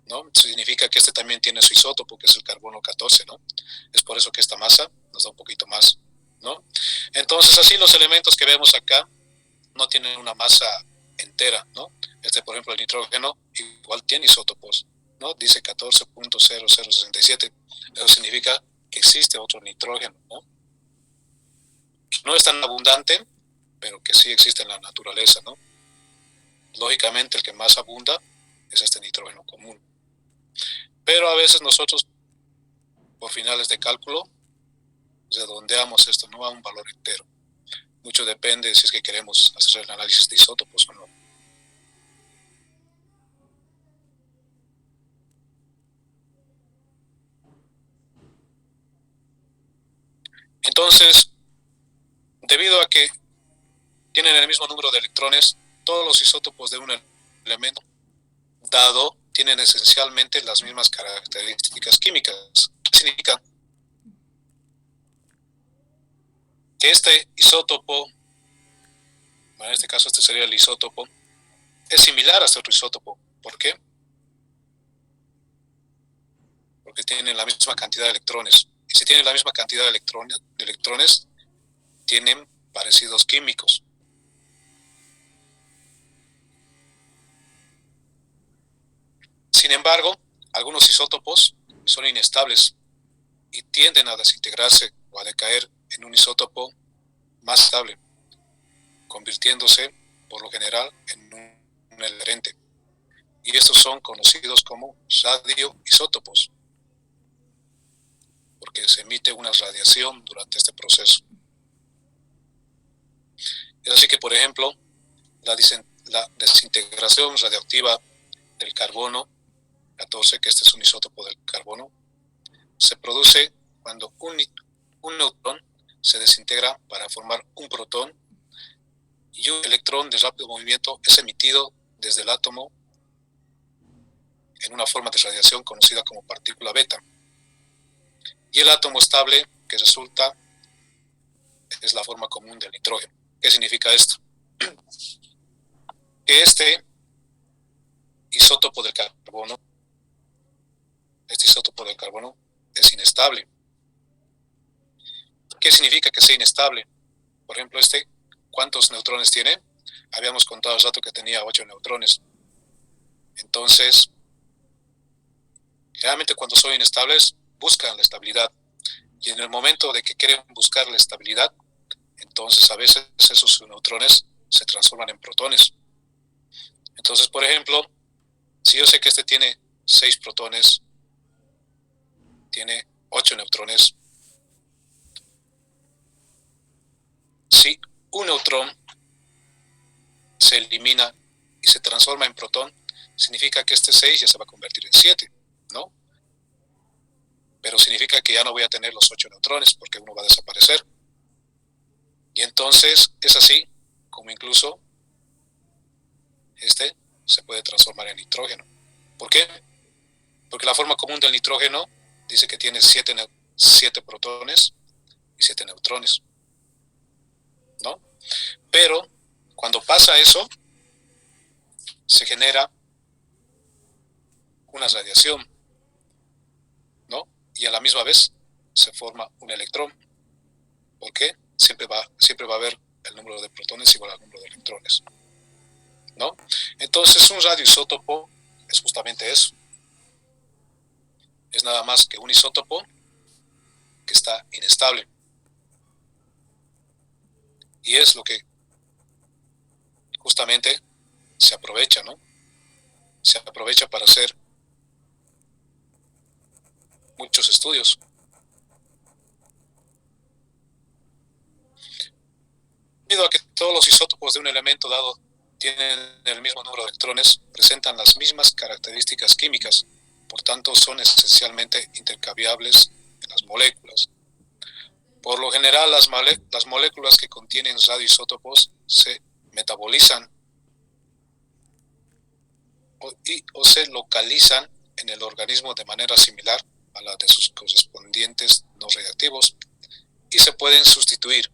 S1: ¿no? Significa que este también tiene su isótopo, que es el carbono 14, ¿no? Es por eso que esta masa nos da un poquito más, ¿no? Entonces, así los elementos que vemos acá no tienen una masa entera, ¿no? Por ejemplo, el nitrógeno igual tiene isótopos, ¿no? Dice 14.0067. Eso significa que existe otro nitrógeno, ¿no? No es tan abundante, pero que sí existe en la naturaleza, ¿no? Lógicamente, el que más abunda es este nitrógeno común. Pero a veces nosotros, por finales de cálculo, redondeamos esto, ¿no? A un valor entero. Mucho depende si es que queremos hacer el análisis de isótopos o no. Entonces, debido a que tienen el mismo número de electrones, todos los isótopos de un elemento dado tienen esencialmente las mismas características químicas. ¿Qué significa? Que este isótopo, en este caso este sería el isótopo, es similar a este otro isótopo. ¿Por qué? Porque tienen la misma cantidad de electrones. Y si tienen la misma cantidad de electrones, tienen parecidos químicos. Sin embargo, algunos isótopos son inestables y tienden a desintegrarse o a decaer en un isótopo más estable, convirtiéndose por lo general en un elemento. Y estos son conocidos como radioisótopos, porque se emite una radiación durante este proceso. Es así que, por ejemplo, la desintegración radioactiva del carbono 14, que este es un isótopo del carbono, se produce cuando un neutrón se desintegra para formar un protón y un electrón de rápido movimiento es emitido desde el átomo en una forma de radiación conocida como partícula beta. Y el átomo estable que resulta es la forma común del nitrógeno. ¿Qué significa esto? Que este isótopo del carbono es inestable. ¿Qué significa que sea inestable? Por ejemplo, ¿cuántos neutrones tiene? Habíamos contado hace rato que tenía 8 neutrones. Entonces, realmente cuando son inestables, buscan la estabilidad. Y en el momento de que quieren buscar la estabilidad, entonces a veces esos neutrones se transforman en protones. Entonces, por ejemplo, si yo sé que este tiene 6 protones, tiene 8 neutrones, si un neutrón se elimina y se transforma en protón, significa que este 6 ya se va a convertir en 7, ¿no? Pero significa que ya no voy a tener los 8 neutrones porque uno va a desaparecer. Y entonces es así como incluso este se puede transformar en nitrógeno. ¿Por qué? Porque la forma común del nitrógeno dice que tiene 7 protones y 7 neutrones, ¿no? Pero cuando pasa eso, se genera una radiación, ¿no? Y a la misma vez se forma un electrón. ¿Por qué? Siempre va a haber el número de protones igual al número de electrones, ¿no? Entonces un radioisótopo es justamente eso. Es nada más que un isótopo que está inestable. Y es lo que justamente se aprovecha, ¿no? Se aprovecha para hacer muchos estudios. Debido a que todos los isótopos de un elemento dado tienen el mismo número de electrones, presentan las mismas características químicas, por tanto son esencialmente intercambiables en las moléculas. Por lo general, las moléculas que contienen radioisótopos se metabolizan o se localizan en el organismo de manera similar a la de sus correspondientes no radiactivos y se pueden sustituir.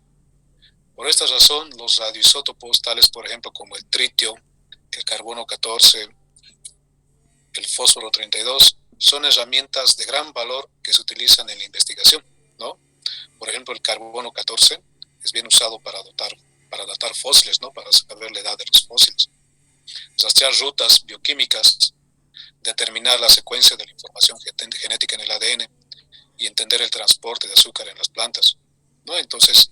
S1: Por esta razón, los radioisótopos, tales por ejemplo como el tritio, el carbono 14, el fósforo 32, son herramientas de gran valor que se utilizan en la investigación, ¿no? Por ejemplo, el carbono 14 es bien usado para datar fósiles, ¿no? Para saber la edad de los fósiles, rastrear rutas bioquímicas, determinar la secuencia de la información genética en el ADN y entender el transporte de azúcar en las plantas, ¿no? Entonces,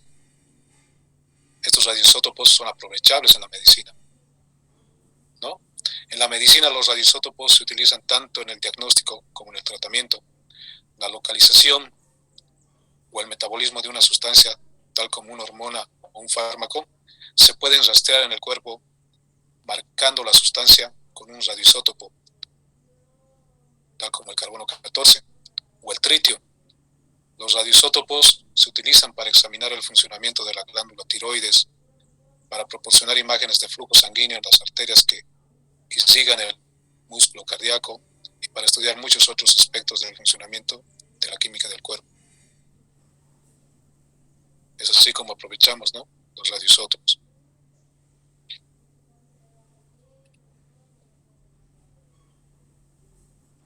S1: estos radioisótopos son aprovechables en la medicina, ¿no? En la medicina los radioisótopos se utilizan tanto en el diagnóstico como en el tratamiento. La localización o el metabolismo de una sustancia, tal como una hormona o un fármaco, se pueden rastrear en el cuerpo marcando la sustancia con un radioisótopo, tal como el carbono 14 o el tritio. Los radioisótopos se utilizan para examinar el funcionamiento de la glándula tiroides, para proporcionar imágenes de flujo sanguíneo en las arterias que irrigan el músculo cardíaco y para estudiar muchos otros aspectos del funcionamiento de la química del cuerpo. Es así como aprovechamos, ¿no?, los radioisótopos.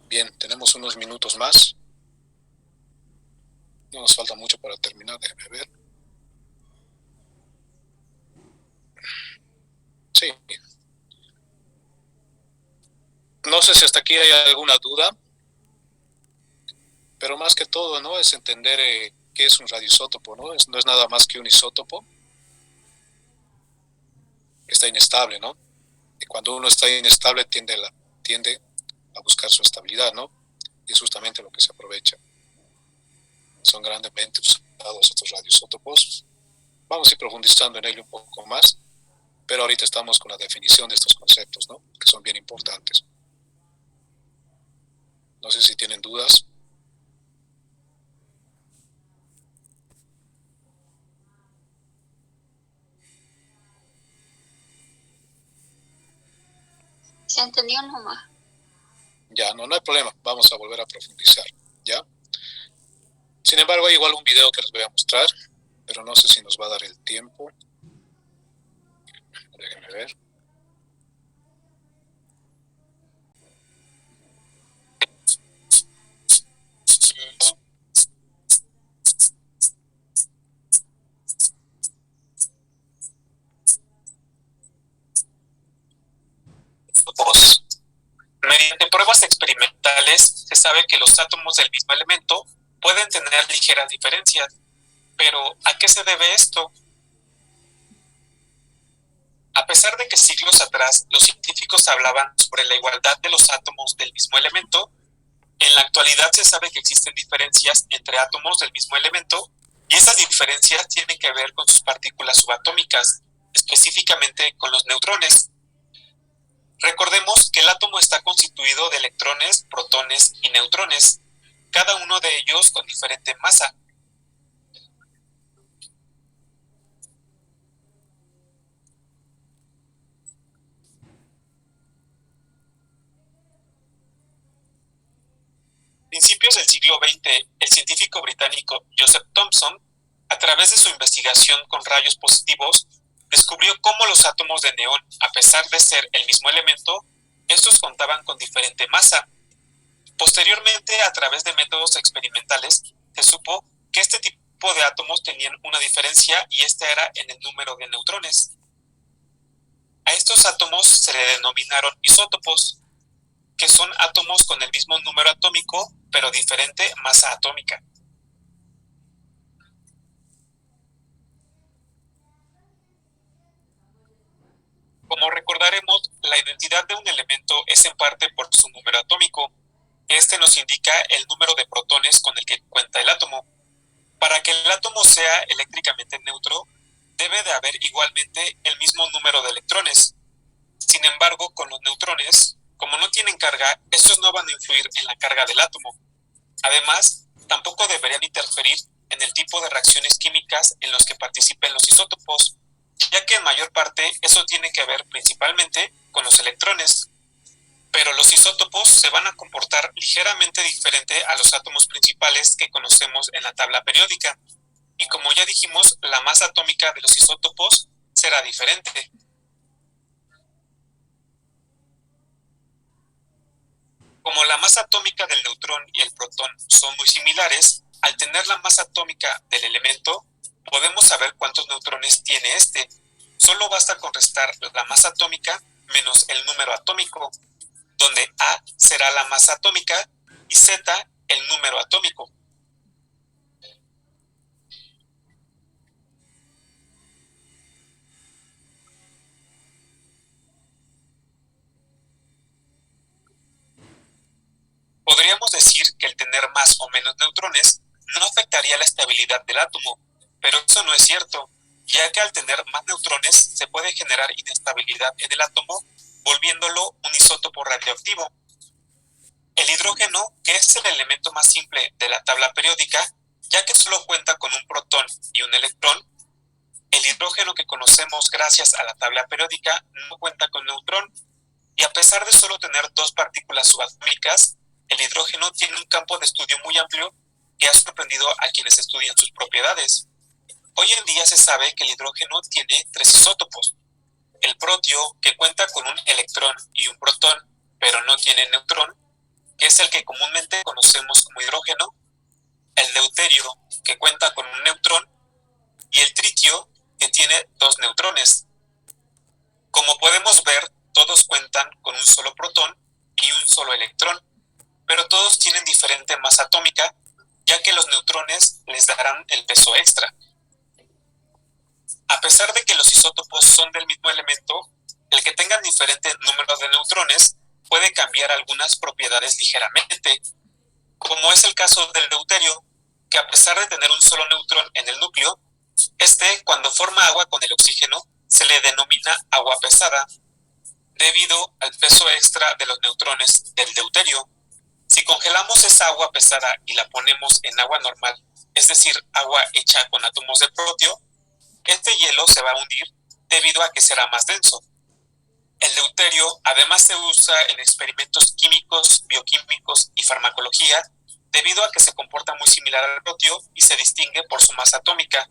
S1: Bien, tenemos unos minutos más. No nos falta mucho para terminar, déjenme ver. Sí. No sé si hasta aquí hay alguna duda, pero más que todo, ¿no?, es entender ¿Qué es un radioisótopo? No es nada más que un isótopo que está inestable, ¿no? Y cuando uno está inestable tiende a buscar su estabilidad, ¿no? Y es justamente lo que se aprovecha. Son grandemente usados estos radioisótopos. Vamos a ir profundizando en ello un poco más, pero ahorita estamos con la definición de estos conceptos, ¿no? Que son bien importantes. No sé si tienen dudas.
S2: ¿Se entendió nomás?
S1: Ya, no hay problema. Vamos a volver a profundizar, ¿ya? Sin embargo, hay igual un video que les voy a mostrar, pero no sé si nos va a dar el tiempo. Déjenme ver. Mediante pruebas experimentales se sabe que los átomos del mismo elemento pueden tener ligeras diferencias. Pero, ¿a qué se debe esto? A pesar de que siglos atrás los científicos hablaban sobre la igualdad de los átomos del mismo elemento, en la actualidad se sabe que existen diferencias entre átomos del mismo elemento y esas diferencias tienen que ver con sus partículas subatómicas, específicamente con los neutrones. Recordemos que el átomo está constituido de electrones, protones y neutrones, cada uno de ellos con diferente masa. A principios del siglo XX, el científico británico Joseph Thomson, a través de su investigación con rayos positivos, descubrió cómo los átomos de neón, a pesar de ser el mismo elemento, estos contaban con diferente masa. Posteriormente, a través de métodos experimentales, se supo que este tipo de átomos tenían una diferencia y esta era en el número de neutrones. A estos átomos se le denominaron isótopos, que son átomos con el mismo número atómico, pero diferente masa atómica. Como recordaremos, la identidad de un elemento es en parte por su número atómico. Este nos indica el número de protones con el que cuenta el átomo. Para que el átomo sea eléctricamente neutro, debe de haber igualmente el mismo número de electrones. Sin embargo, con los neutrones, como no tienen carga, estos no van a influir en la carga del átomo. Además, tampoco deberían interferir en el tipo de reacciones químicas en los que participen los isótopos, ya que en mayor parte eso tiene que ver principalmente con los electrones. Pero los isótopos se van a comportar ligeramente diferente a los átomos principales que conocemos en la tabla periódica. Y como ya dijimos, la masa atómica de los isótopos será diferente. Como la masa atómica del neutrón y el protón son muy similares, al tener la masa atómica del elemento, podemos saber cuántos neutrones tiene este. Solo basta con restar la masa atómica menos el número atómico, donde A será la masa atómica y Z el número atómico. Podríamos decir que el tener más o menos neutrones no afectaría la estabilidad del átomo, pero eso no es cierto, ya que al tener más neutrones se puede generar inestabilidad en el átomo, volviéndolo un isótopo radioactivo. El hidrógeno, que es el elemento más simple de la tabla periódica, ya que solo cuenta con un protón y un electrón, el hidrógeno que conocemos gracias a la tabla periódica no cuenta con neutrón, y a pesar de solo tener dos partículas subatómicas, el hidrógeno tiene un campo de estudio muy amplio que ha sorprendido a quienes estudian sus propiedades. Hoy en día se sabe que el hidrógeno tiene 3 isótopos. El protio, que cuenta con un electrón y un protón, pero no tiene neutrón, que es el que comúnmente conocemos como hidrógeno. El deuterio, que cuenta con un neutrón, y el tritio, que tiene 2 neutrones. Como podemos ver, todos cuentan con un solo protón y un solo electrón, pero todos tienen diferente masa atómica, ya
S9: ya que los neutrones les darán el peso extra. A pesar de que los isótopos son del mismo elemento, el que tengan diferentes números de neutrones puede cambiar algunas propiedades ligeramente, como es el caso del deuterio, que a pesar de tener un solo neutrón en el núcleo, cuando forma agua con el oxígeno, se le denomina agua pesada, debido al peso extra de los neutrones del deuterio. Si congelamos esa agua pesada y la ponemos en agua normal, es decir, agua hecha con átomos de protio, este hielo se va a hundir debido a que será más denso. El deuterio además se usa en experimentos químicos, bioquímicos y farmacología, debido a que se comporta muy similar al protio y se distingue por su masa atómica.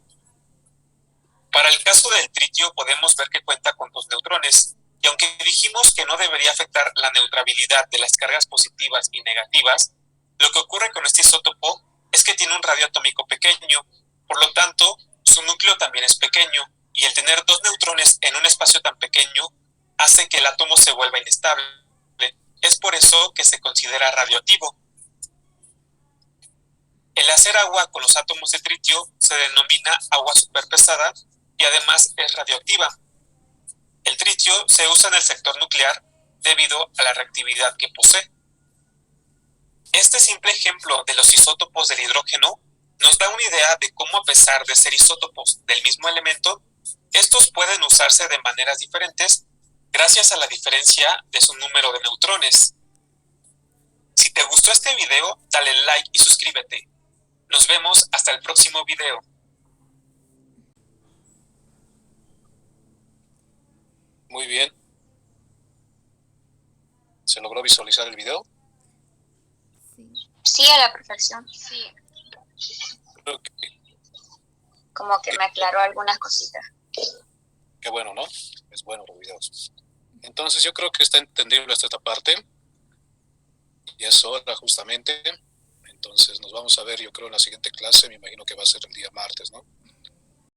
S9: Para el caso del tritio podemos ver que cuenta con 2 neutrones, y aunque dijimos que no debería afectar la neutrabilidad de las cargas positivas y negativas, lo que ocurre con este isótopo es que tiene un radio atómico pequeño, por lo tanto, su núcleo también es pequeño, y el tener 2 neutrones en un espacio tan pequeño hace que el átomo se vuelva inestable. Es por eso que se considera radioactivo. El hacer agua con los átomos de tritio se denomina agua superpesada y además es radioactiva. El tritio se usa en el sector nuclear debido a la reactividad que posee. Este simple ejemplo de los isótopos del hidrógeno nos da una idea de cómo, a pesar de ser isótopos del mismo elemento, estos pueden usarse de maneras diferentes gracias a la diferencia de su número de neutrones. Si te gustó este video, dale like y suscríbete. Nos vemos hasta el próximo video.
S1: Muy bien. ¿Se logró visualizar el video?
S7: Sí.
S2: Sí, a la perfección. Sí.
S1: Creo que,
S2: Como que me aclaró algunas cositas.
S1: qué bueno, ¿no? Es bueno los videos. Entonces yo creo que está entendible hasta esta parte. Y es hora justamente. Entonces nos vamos a ver, yo creo, en la siguiente clase. Me imagino que va a ser el día martes, ¿no?